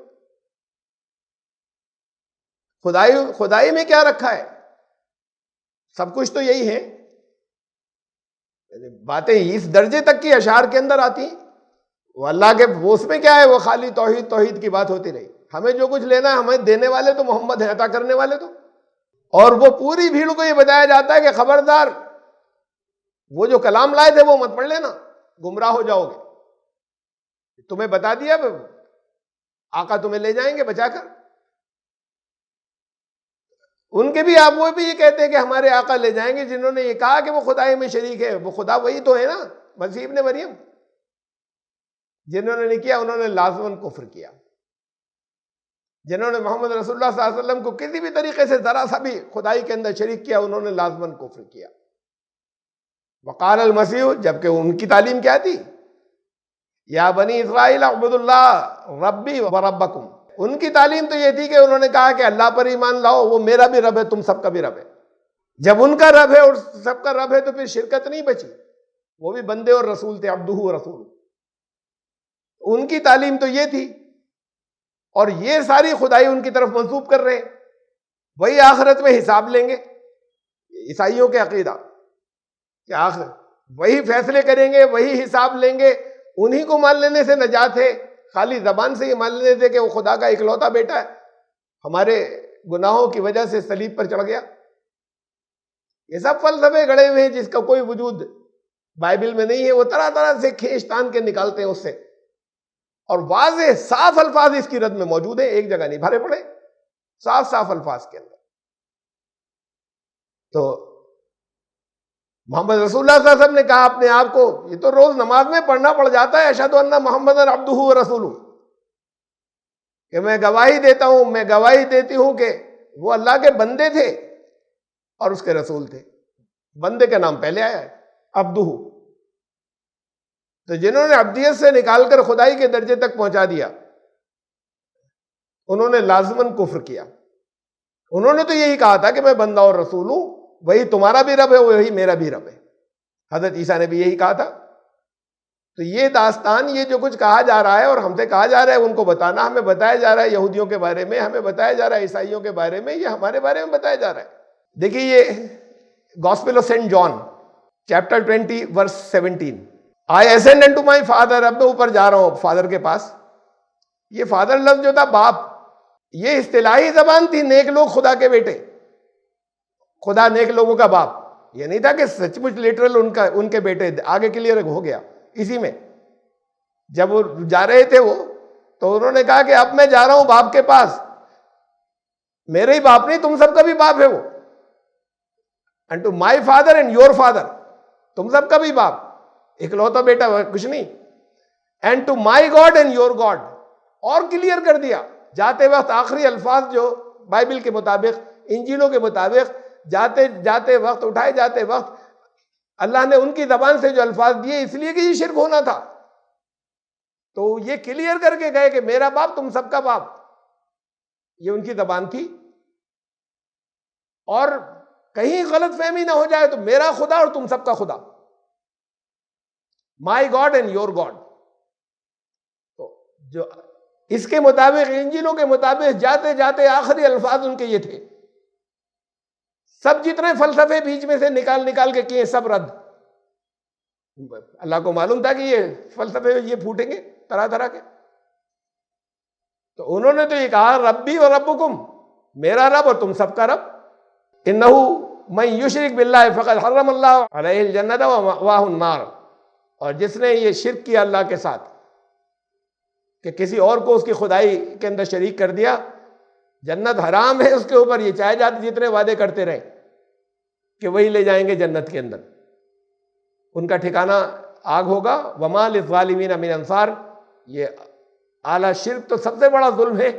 خدائی میں کیا رکھا ہے؟ سب کچھ تو یہی ہے. باتیں اس درجے تک کی اشعار کے اندر آتی ہیں. وہ اللہ کے وہ اس میں کیا ہے، وہ خالی توحید کی بات ہوتی رہی. ہمیں جو کچھ لینا ہے، ہمیں دینے والے تو محمد ہیں، عطا کرنے والے تو. اور وہ پوری بھیڑ کو یہ بتایا جاتا ہے کہ خبردار، وہ جو کلام لائے تھے وہ مت پڑھ لینا، گمراہ ہو جاؤ گے. تمہیں بتا دیا آقا تمہیں لے جائیں گے بچا کر. ان کے بھی آپ وہ بھی یہ کہتے ہیں کہ ہمارے آقا لے جائیں گے. جنہوں نے یہ کہا کہ وہ خدائی میں شریک ہے، وہ خدا وہی تو ہے نا، مسیح ابن مریم. جنہوں نے نہیں کیا انہوں نے لازماً کفر کیا. جنہوں نے محمد رسول اللہ صلی اللہ علیہ وسلم کو کسی بھی طریقے سے ذرا سا بھی خدائی کے اندر شریک کیا، انہوں نے لازماً کفر کیا. وقال المسیح، جبکہ ان کی تعلیم کیا تھی؟ یا بنی اسرائیل اعبدوا اللہ ربی و ربکم. ان کی تعلیم تو یہ تھی کہ انہوں نے کہا کہ اللہ پر ایمان لاؤ، وہ میرا بھی رب ہے، تم سب کا بھی رب ہے. جب ان کا رب ہے اور سب کا رب ہے تو پھر شرکت نہیں بچی. وہ بھی بندے اور رسول تھے، عبدہ و رسول. ان کی تعلیم تو یہ تھی، اور یہ ساری خدائی ان کی طرف منسوب کر رہے ہیں. وہی آخرت میں حساب لیں گے. عیسائیوں کے عقیدہ کہ آخر وہی فیصلے کریں گے، وہی حساب لیں گے. انہی کو مان لینے سے نجات ہے. خالی زبان سے یہ مان لینے سے کہ وہ خدا کا اکلوتا بیٹا ہے، ہمارے گناہوں کی وجہ سے صلیب پر چڑھ گیا. یہ سب فلسفے گڑے ہوئے ہیں جس کا کوئی وجود بائبل میں نہیں ہے. وہ طرح طرح سے کھینچ تان کے نکالتے ہیں اس سے، اور واضح صاف الفاظ اس کی رد میں موجود ہیں. ایک جگہ نہیں بھرے پڑے، صاف صاف الفاظ کے اندر. تو محمد رسول اللہ صلی اللہ علیہ وسلم نے کہا اپنے آپ کو، یہ تو روز نماز میں پڑھنا پڑ جاتا ہے، اشہد ان محمد عبدہ و رسولہ، کہ میں گواہی دیتا ہوں، میں گواہی دیتی ہوں کہ وہ اللہ کے بندے تھے اور اس کے رسول تھے. بندے کا نام پہلے آیا ہے عبدہ. تو جنہوں نے عبدیت سے نکال کر خدائی کے درجے تک پہنچا دیا انہوں نے لازماً کفر کیا. انہوں نے تو یہی کہا تھا کہ میں بندہ اور رسول ہوں, وہی تمہارا بھی رب ہے وہی میرا بھی رب ہے. حضرت عیسیٰ نے بھی یہی کہا تھا. تو یہ داستان, یہ جو کچھ کہا جا رہا ہے اور ہم سے کہا جا رہا ہے ان کو بتانا, ہمیں بتایا جا رہا ہے یہودیوں کے بارے میں, ہمیں بتایا جا رہا ہے عیسائیوں کے بارے میں, یہ ہمارے بارے میں بتایا جا رہا ہے. دیکھیے یہ gospel of Saint John chapter 20 verse 17, I ascend unto my father, اب میں اوپر جا رہا ہوں فادر کے پاس. یہ فادر لفظ جو تھا باپ, یہ اصطلاحی زبان تھی. نیک لوگ خدا کے بیٹے, خدا نیک لوگوں کا باپ. یہ نہیں تھا کہ سچ مچ لٹرل ان کے بیٹے. آگے کلیئر ہو گیا اسی میں. جب وہ جا رہے تھے وہ, تو انہوں نے کہا کہ اب میں جا رہا ہوں باپ کے پاس. میرے ہی باپ نہیں, تم سب کا بھی باپ ہے وہ. And to my father and your father, تم سب کا بھی باپ, اکلوتا بیٹا کچھ نہیں. And to my God and your God. اور کلیئر کر دیا جاتے وقت آخری الفاظ جو بائبل کے مطابق, انجیلوں کے مطابق جاتے جاتے وقت, اٹھائے جاتے وقت اللہ نے ان کی زبان سے جو الفاظ دیے اس لیے کہ یہ شرک ہونا تھا. تو یہ کلیئر کر کے گئے کہ میرا باپ تم سب کا باپ, یہ ان کی زبان تھی. اور کہیں غلط فہمی نہ ہو جائے تو میرا خدا اور تم سب کا خدا, مائی گاڈ اینڈ یور گاڈ. تو جو اس کے مطابق, انجیلوں کے مطابق جاتے جاتے آخری الفاظ ان کے یہ تھے. سب جتنے فلسفے بیچ میں سے نکال کے کیے سب رد. اللہ کو معلوم تھا کہ یہ فلسفے یہ پھوٹیں گے طرح طرح کے. تو انہوں نے تو یہ کہا ربی و ربکم, میرا رب اور تم سب کا رب. انہ من یشرک باللہ فقد حرم اللہ علیہ الجنۃ ومأواہ النار. اور جس نے یہ شرک کیا اللہ کے ساتھ کہ کسی اور کو اس کی خدائی کے اندر شریک کر دیا, جنت حرام ہے اس کے اوپر. یہ چاہے جاتے جتنے وعدے کرتے رہے کہ وہی لے جائیں گے جنت کے اندر, ان کا ٹھکانہ آگ ہوگا. وما للظالمین من انصار. یہ اعلیٰ شرک تو سب سے بڑا ظلم ہے,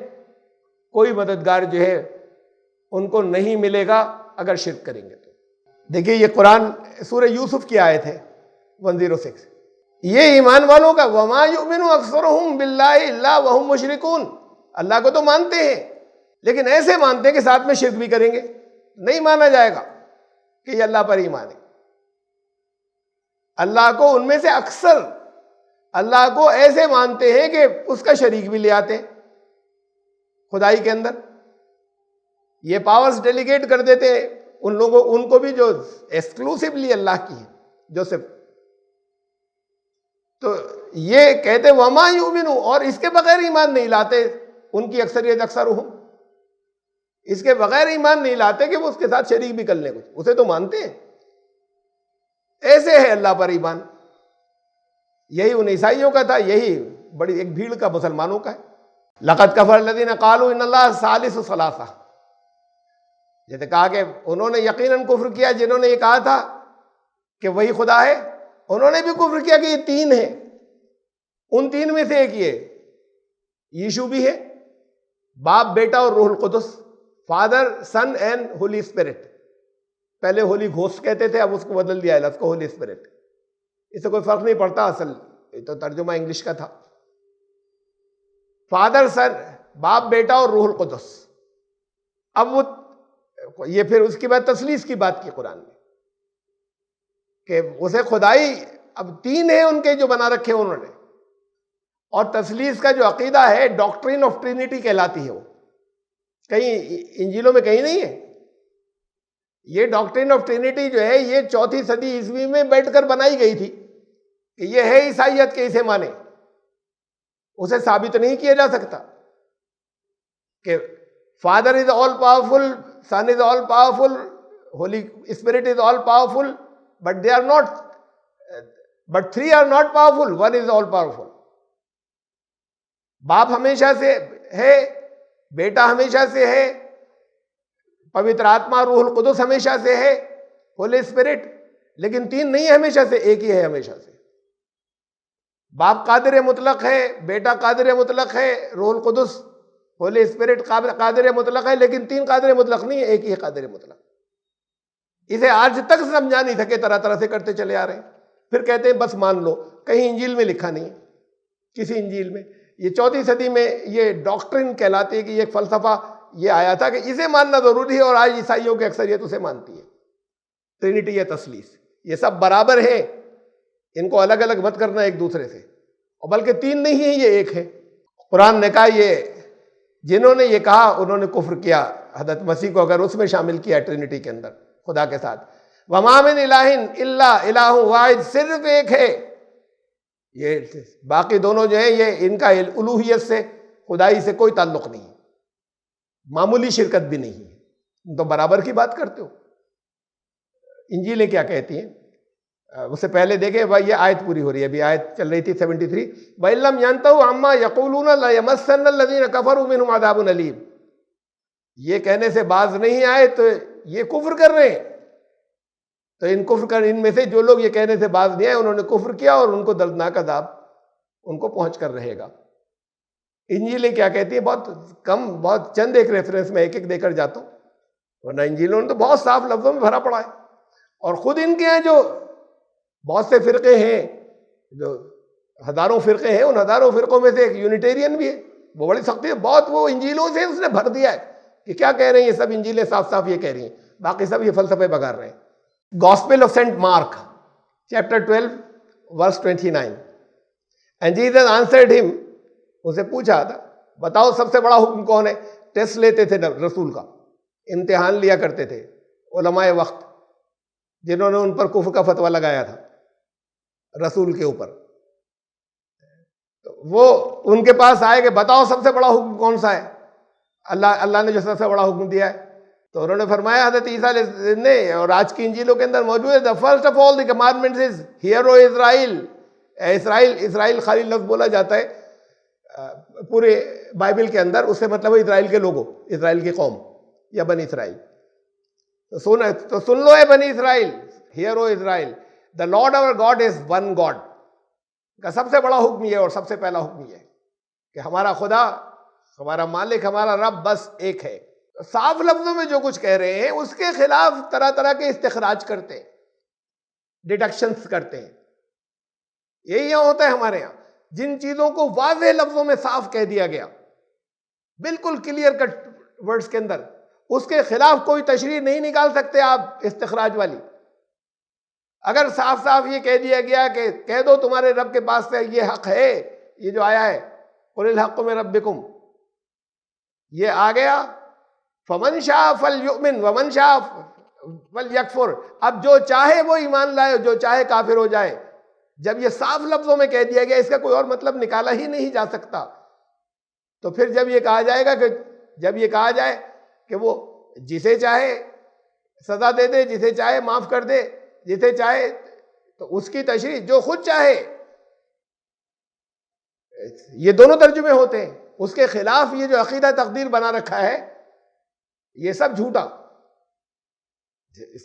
کوئی مددگار جو ہے ان کو نہیں ملے گا اگر شرک کریں گے تو. دیکھیے یہ قرآن سورہ یوسف کی آیت ہے 106. یہ ایمان والوں کا وما یؤمن اکثرهم باللہ الا وهم مشرکون. اللہ کو تو مانتے ہیں لیکن ایسے مانتے ہیں کہ ساتھ میں شرک بھی کریں گے. نہیں مانا جائے گا کہ یہ اللہ پر ایمان ہے. اللہ کو ان میں سے اکثر اللہ کو ایسے مانتے ہیں کہ اس کا شریک بھی لے آتے ہیں خدائی کے اندر. یہ پاورز ڈیلیگیٹ کر دیتے ہیں ان لوگوں, ان کو بھی جو ایکسکلوسیولی اللہ کی ہے, جو صرف. تو یہ کہتے وما یؤمنو, اور اس کے بغیر ایمان نہیں لاتے. ان کی اکثریت اکثرہم اس کے بغیر ایمان نہیں لاتے کہ وہ اس کے ساتھ شریک بھی کر لیں کچھ, اسے تو مانتے ہیں. ایسے ہے اللہ پر ایمان. یہی ان عیسائیوں کا تھا, یہی بڑی ایک بھیڑ کا مسلمانوں کا ہے. لقد کفر الذین قالوا ان اللہ ثالث ثلاثہ. جیسے کہا کہ انہوں نے یقیناً کفر کیا جنہوں نے یہ کہا تھا کہ وہی خدا ہے, انہوں نے بھی کفر کیا کہ یہ تین ہے. ان تین میں سے ایک یہ یشوع بھی ہے, باپ بیٹا اور روح القدس, father son and holy spirit. پہلے ہولی گھوسٹ کہتے تھے, اب اس کو بدل دیا ہے لفظ کو ہولی اسپرٹ. اس سے کوئی فرق نہیں پڑتا, اصل یہ تو ترجمہ انگلش کا تھا. فادر سن, باپ بیٹا اور روح القدس. اب وہ یہ پھر اس کے بعد تثلیث کی بات کی قرآن نے کہ اسے خدائی اب تین ہیں ان کے جو بنا رکھے انہوں نے. اور تثلیث کا جو عقیدہ ہے ڈاکٹرین آف ٹرینٹی کہلاتی ہے. وہ کہیں انجیلوں میں کہیں نہیں ہے. یہ ڈاکٹرین آف ٹرینٹی جو ہے یہ 4 صدی عیسوی میں بیٹھ کر بنائی گئی تھی کہ یہ ہے عیسائیت کے اسے مانے. اسے ثابت نہیں کیا جا سکتا کہ father is all powerful, son is all powerful, holy spirit is all powerful, but they are not, but 3 are not powerful, 1 is all powerful. باپ ہمیشہ سے ہے, بیٹا ہمیشہ سے ہے, پوتر آتما روح القدس ہمیشہ سے ہے, ہولی اسپرٹ. لیکن تین نہیں ہے ہمیشہ سے, ایک ہی ہے ہمیشہ سے. باپ قادر مطلق ہے, بیٹا قادر مطلق ہے, روح القدس ہولی اسپرٹ قادر مطلق ہے, لیکن تین قادر مطلق نہیں ہے, ایک ہی قادر مطلق. اسے آج تک سمجھا نہیں سکے، طرح طرح سے کرتے چلے آ رہے ہیں، پھر کہتے ہیں بس مان لو۔ کہیں انجیل میں لکھا نہیں، کسی انجیل میں۔ یہ 4ویں صدی میں یہ ڈاکٹرن کہلاتی ہے کہ یہ ایک فلسفہ یہ آیا تھا کہ اسے ماننا ضروری ہے، اور آج عیسائیوں کی اکثریت اسے مانتی ہے، ٹرینٹی یا تثلیث۔ یہ سب برابر ہیں، ان کو الگ الگ مت کرنا ایک دوسرے سے، اور بلکہ 3 نہیں ہیں، یہ ایک ہے۔ قرآن نے کہا یہ جنہوں نے یہ کہا انہوں نے کفر کیا حضرت مسیح کو اگر اس میں شامل کیا ٹرینٹی کے اندر، خدا کے ساتھ۔ وَمَا مِنْ إِلَٰهٍ إِلَّا إِلَٰهٌ وَاحِدٌ، صرف ایک ہے۔ یہ باقی دونوں جو ہیں یہ ان کا الوہیت سے، خدائی سے کوئی تعلق نہیں ہے، معمولی شرکت بھی نہیں ہے، تم تو برابر کی بات کرتے ہو۔ انجیلیں کیا کہتی ہیں؟ اس سے پہلے دیکھیں بھائی، یہ آیت پوری ہو رہی ہے، ابھی آیت چل رہی تھی 73، وَإِن لَّمْ يَنْتَهُوا عَمَّا يَقُولُونَ لَيَمَسَّنَّ الَّذِينَ كَفَرُوا مِنْهُمْ عَذَابٌ أَلِيمٌ۔ یہ کہنے سے باز نہیں آئے تو یہ کفر کر رہے ہیں، تو ان میں سے جو لوگ یہ کہنے سے باز نہیں آئے انہوں نے کفر کیا، اور ان کو دردناک عذاب ان کو پہنچ کر رہے گا۔ انجیلیں کیا کہتی ہیں؟ بہت کم، بہت چند ایک ریفرنس میں ایک ایک دے کر جاتا ہوں، ورنہ انجیلوں نے تو بہت صاف لفظوں میں بھرا پڑا ہے۔ اور خود ان کے ہیں جو بہت سے فرقے ہیں، جو ہزاروں فرقے ہیں، ان ہزاروں فرقوں میں سے ایک یونیٹیرین بھی ہے، وہ بڑی سختی ہے بہت، وہ انجیلوں سے اس نے بھر دیا ہے کہ کیا کہہ رہے ہیں، یہ سب انجیلیں صاف صاف یہ کہہ رہی ہیں، باقی سب یہ فلسفے بگار رہے ہیں۔ Gospel of Saint Mark chapter 12 verse 29، and Jesus answered ہم، اسے پوچھا تھا بتاؤ سب سے بڑا حکم کون ہے؟ ٹیسٹ لیتے تھے رسول کا، امتحان لیا کرتے تھے علماء وقت، جنہوں نے ان پر کفر کا فتویٰ لگایا تھا رسول کے اوپر، تو وہ ان کے پاس آئے کہ بتاؤ سب سے بڑا حکم کون سا ہے، اللہ نے جو سب سے بڑا حکم دیا ہے؟ تو انہوں نے فرمایا حضرت عیسیٰ نے، اور آج کی انجیلوں کے اندر موجود ہے، the first of all the commandments is hear O Israel، اے اسرائیل۔ اسرائیل خالی لفظ بولا جاتا ہے پورے بائبل کے اندر، اس سے مطلب ہے اسرائیل کے لوگوں، اسرائیل کی قوم یا بنی اسرائیل۔ تو سن لو اے بنی اسرائیل، hear O Israel، the Lord our God is one God۔ کا سب سے بڑا حکم یہ اور سب سے پہلا حکم یہ کہ ہمارا خدا، ہمارا مالک، ہمارا رب بس ایک ہے۔ صاف لفظوں میں جو کچھ کہہ رہے ہیں اس کے خلاف طرح طرح کے استخراج کرتے ہیں، ڈیڈکشنز کرتے ہیں۔ یہی یہاں ہوتا ہے ہمارے یہاں، جن چیزوں کو واضح لفظوں میں صاف کہہ دیا گیا، بالکل کلیئر کٹ ورڈز کے اندر، اس کے خلاف کوئی تشریح نہیں نکال سکتے آپ استخراج والی۔ اگر صاف صاف یہ کہہ دیا گیا کہ کہہ دو تمہارے رب کے پاس سے یہ حق ہے، یہ جو آیا ہے قُلِ الْحَقُّ مِن رَبِّكُمْ، یہ آ گیا، فَمَنْ شَاءَ فَلْيُؤْمِنْ وَمَنْ شَاءَ فَلْيَكْفُرْ، اب جو چاہے وہ ایمان لائے، جو چاہے کافر ہو جائے۔ جب یہ صاف لفظوں میں کہہ دیا گیا، اس کا کوئی اور مطلب نکالا ہی نہیں جا سکتا، تو پھر جب یہ کہا جائے گا کہ جب یہ کہا جائے کہ وہ جسے چاہے سزا دے دے، جسے چاہے معاف کر دے، جسے چاہے، تو اس کی تشریح جو خود چاہے، یہ دونوں ترجمے ہوتے ہیں۔ اس کے خلاف یہ جو عقیدہ تقدیر بنا رکھا ہے، یہ سب جھوٹا،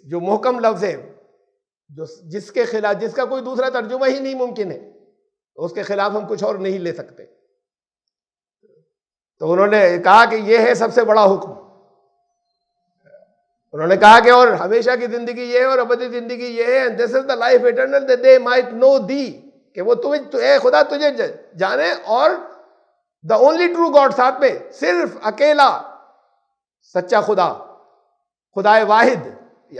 جو محکم لفظ ہے، جس کے خلاف، جس کا کوئی دوسرا ترجمہ ہی نہیں ممکن ہے، تو اس کے خلاف ہم کچھ اور نہیں لے سکتے۔ تو انہوں نے کہا کہ یہ ہے سب سے بڑا حکم۔ انہوں نے کہا کہ اور ہمیشہ کی زندگی یہ ہے اور ابدی زندگی یہ ہے، and this is the life eternal that they might know thee، کہ وہ اے خدا تجھے جانے، اور the only true God، ساتھ میں صرف اکیلا سچا خدا، خدا واحد۔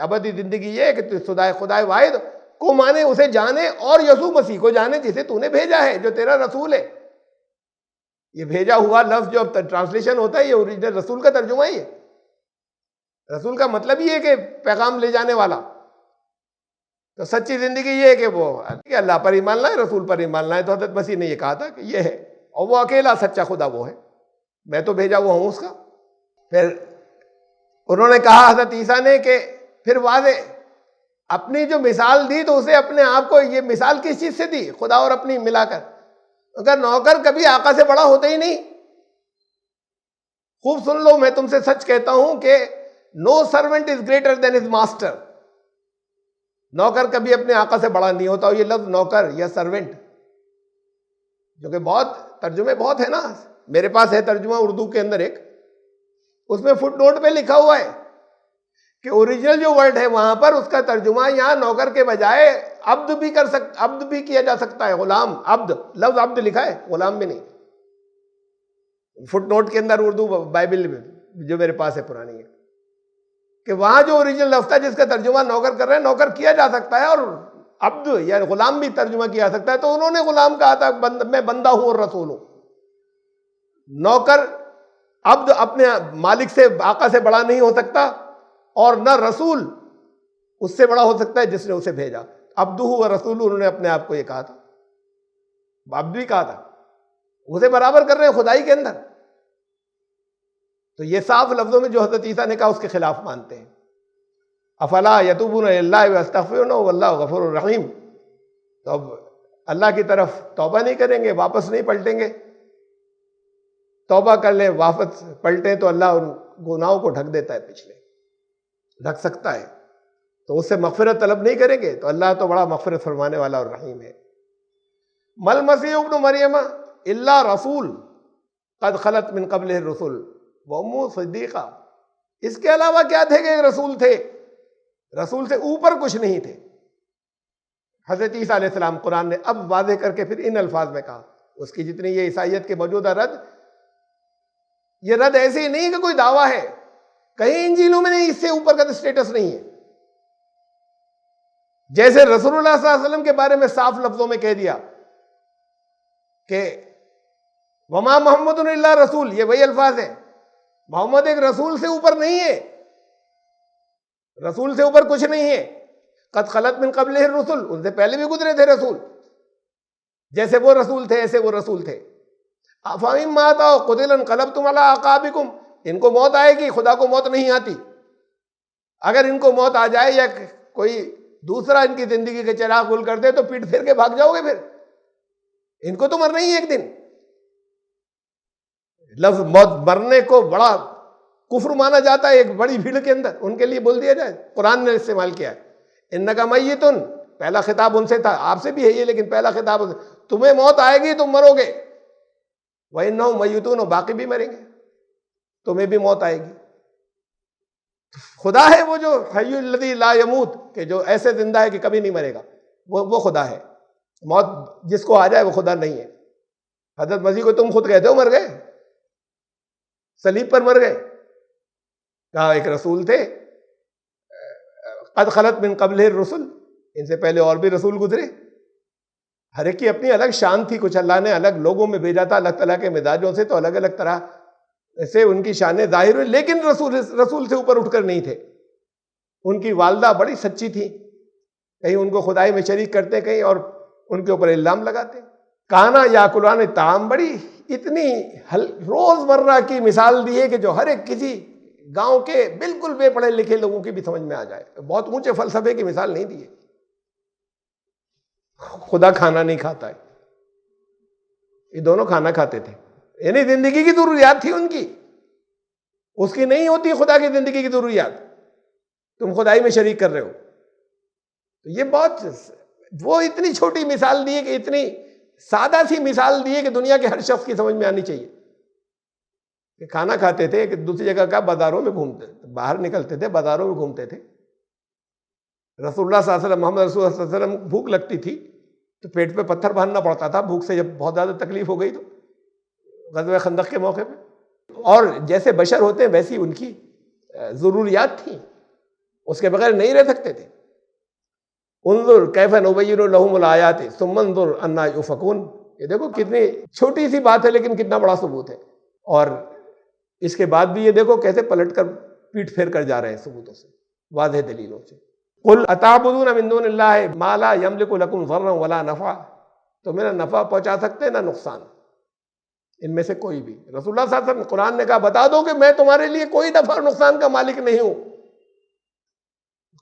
ابدی زندگی یہ ہے کہ خدا واحد کو مانے، اسے جانے، اور یسوع مسیح کو جانے جسے تو نے بھیجا ہے، جو تیرا رسول ہے۔ یہ بھیجا ہوا لفظ جو اب ٹرانسلیشن ہوتا ہے، یہ اوریجنل رسول کا ترجمہ ہی ہے۔ رسول کا مطلب یہ ہے کہ پیغام لے جانے والا۔ تو سچی زندگی یہ ہے کہ وہ کہ اللہ پر ایمان لائے، رسول پر ایمان لائے۔ تو حضرت مسیح نے یہ کہا تھا کہ یہ ہے، اور وہ اکیلا سچا خدا وہ ہے، میں تو بھیجا ہوا ہوں اس کا۔ پھر انہوں نے کہا حضرت عیسیٰ نے کہ پھر واضح اپنی جو مثال دی، تو اسے اپنے آپ کو یہ مثال کس چیز سے دی؟ خدا اور اپنی ملا کر۔ اگر نوکر کبھی آقا سے بڑا ہوتا ہی نہیں۔ خوب سن لو، میں تم سے سچ کہتا ہوں کہ no servant is greater than his master۔ نوکر کبھی اپنے آقا سے بڑا نہیں ہوتا۔ اور یہ لفظ نوکر یا سرونٹ، جو کہ بہت ترجمے بہت ہے نا، میرے پاس ہے ترجمہ اردو کے اندر ایک، اس میں فٹ نوٹ پہ لکھا ہوا ہے کہ اوریجنل جو ورڈ ہے وہاں پر اس کا ترجمہ یہاں نوکر کے بجائے عبد بھی کیا جا سکتا ہے. غلام، عبد، لفظ عبد لکھا ہے، غلام بھی نہیں. فٹ نوٹ کے اندر اردو بائبل جو میرے پاس ہے پرانی ہے، کہ وہاں جو اوریجنل لفظ تھا جس کا ترجمہ نوکر کر رہے ہیں، نوکر کیا جا سکتا ہے، اور عبد یعنی غلام بھی ترجمہ کیا جا سکتا ہے. تو انہوں نے غلام کہا تھا، میں بندہ ہوں اور رسول ہوں. نوکر، عبد اپنے مالک سے، آقا سے بڑا نہیں ہو سکتا، اور نہ رسول اس سے بڑا ہو سکتا ہے جس نے اسے بھیجا. عبدہ و رسول، انہوں نے اپنے آپ کو یہ کہا تھا، عبد بھی کہا تھا، اسے برابر کر رہے ہیں خدائی کے اندر. تو یہ صاف لفظوں میں جو حضرت عیسیٰ نے کہا اس کے خلاف مانتے ہیں. افلا یتوبون الی اللہ واستغفرونہ واللہ غفور الرحیم. تو اب اللہ کی طرف توبہ نہیں کریں گے، واپس نہیں پلٹیں گے. توبہ کر لیں، واپس پلٹیں تو اللہ ان گناہوں کو ڈھک دیتا ہے، پچھلے ڈھک سکتا ہے. تو اس سے مغفرت طلب نہیں کریں گے تو اللہ تو بڑا مغفرت فرمانے والا اور رحیم ہے. مل مسیح ابن مریم الا رسول قد خلت من قبلہ الرسل وامہ صدیقہ. اس کے علاوہ کیا تھے کہ ایک رسول تھے، رسول سے اوپر کچھ نہیں تھے. حضرت عیسیٰ علیہ السلام قرآن نے اب واضح کر کے پھر ان الفاظ میں کہا. اس کی جتنی یہ عیسائیت کے موجودہ رد، یہ رد ایسے ہی نہیں کہ کوئی دعویٰ ہے، کہیں انجیلوں میں نہیں، اس سے اوپر کا اسٹیٹس نہیں ہے. جیسے رسول اللہ صلی اللہ علیہ وسلم کے بارے میں صاف لفظوں میں کہہ دیا کہ وما محمد الا رسول، یہ وہی الفاظ ہیں. محمد ایک رسول سے اوپر نہیں ہے، رسول سے اوپر کچھ نہیں ہے. قد خلت من قبلہ الرسل، ان سے پہلے بھی گزرے تھے رسول، جیسے وہ رسول تھے ایسے وہ رسول تھے. افہم مات او قتل انقلبتم علی اعقابکم، ان کو موت آئے گی، خدا کو موت نہیں آتی. اگر ان کو موت آ جائے یا کوئی دوسرا ان کی زندگی کے چراغ گل کر دے تو پیٹ پھیر کے بھاگ جاؤ گے. پھر ان کو تو مرنا ہی ہے ایک دن. لفظ موت، مرنے کو بڑا کفر مانا جاتا ہے ایک بڑی بھیڑ کے اندر، ان کے لیے بول دیا جائے. قرآن نے استعمال کیا ہے انکا میتن، پہلا خطاب ان سے تھا، آپ سے بھی ہے یہ، لیکن پہلا خطاب ان سے، تمہیں موت آئے گی، تم مرو گے. وَإِنَّهُمْ مَيِّتُونَ، باقی بھی مریں گے، تمہیں بھی موت آئے گی. خدا ہے وہ جو حی الذی لا یموت، کہ جو ایسے زندہ ہے کہ کبھی نہیں مرے گا، وہ خدا ہے. موت جس کو آ جائے وہ خدا نہیں ہے. حضرت مسیح کو تم خود کہتے ہو مر گئے، صلیب پر مر گئے. کہا ایک رسول تھے، قد خلت من قبلہ الرسل، ان سے پہلے اور بھی رسول گزرے. ہر ایک کی اپنی الگ شان تھی، کچھ اللہ نے الگ لوگوں میں بھیجا تھا، الگ طرح کے مزاجوں سے، تو الگ الگ طرح سے ان کی شانیں ظاہر ہوئی، لیکن رسول سے اوپر اٹھ کر نہیں تھے. ان کی والدہ بڑی سچی تھی، کہیں ان کو خدائی میں شریک کرتے، کہیں اور ان کے اوپر الزام لگاتے. کانا یاکلان الطعام، بڑی اتنی روز مرہ کی مثال دی ہے کہ جو ہر ایک کسی گاؤں کے بالکل بے پڑھے لکھے لوگوں کی بھی سمجھ میں آ جائے. بہت اونچے فلسفے کی مثال نہیں دی ہے. خدا کھانا نہیں کھاتا ہے، یہ دونوں کھانا کھاتے تھے، یعنی زندگی کی ضروریات تھی ان کی، اس کی نہیں ہوتی خدا کی زندگی کی ضروریات، تم خدائی میں شریک کر رہے ہو. تو یہ بہت، وہ اتنی چھوٹی مثال دی ہے کہ اتنی سادہ سی مثال دی ہے کہ دنیا کے ہر شخص کی سمجھ میں آنی چاہیے. کہ کھانا کھاتے تھے، کہ دوسری جگہ کا بازاروں میں گھومتے، باہر نکلتے تھے، بازاروں میں گھومتے تھے. رسول اللہ صلی اللہ علیہ وسلم، محمد رسول اللہ صلی اللہ علیہ وسلم، بھوک لگتی تھی تو پیٹ پہ پتھر باندھنا پڑتا تھا بھوک سے، جب بہت زیادہ تکلیف ہو گئی تو غزوہ خندق کے موقع پہ. اور جیسے بشر ہوتے ہیں ویسی ان کی ضروریات تھیں، اس کے بغیر نہیں رہ سکتے تھے. انظر کیف نبین لہم الآیات ثم انظر انا یؤفکون. یہ دیکھو کتنی چھوٹی سی بات ہے لیکن کتنا بڑا ثبوت ہے. اور اس کے بعد بھی یہ دیکھو کیسے پلٹ کر پیٹ پھیر کر جا رہے ہیں ثبوتوں سے، واضح دلیلوں سے. قل اتعبدون من دون اللہ ما لا یملک لکم ضرا ولا نفع، تمہیں نہ نفع پہنچا سکتے نہ نقصان، ان میں سے کوئی بھی. رسول اللہ صلی اللہ علیہ وسلم، قرآن نے کہا بتا دو کہ میں تمہارے لیے کوئی نفع اور نقصان کا مالک نہیں ہوں.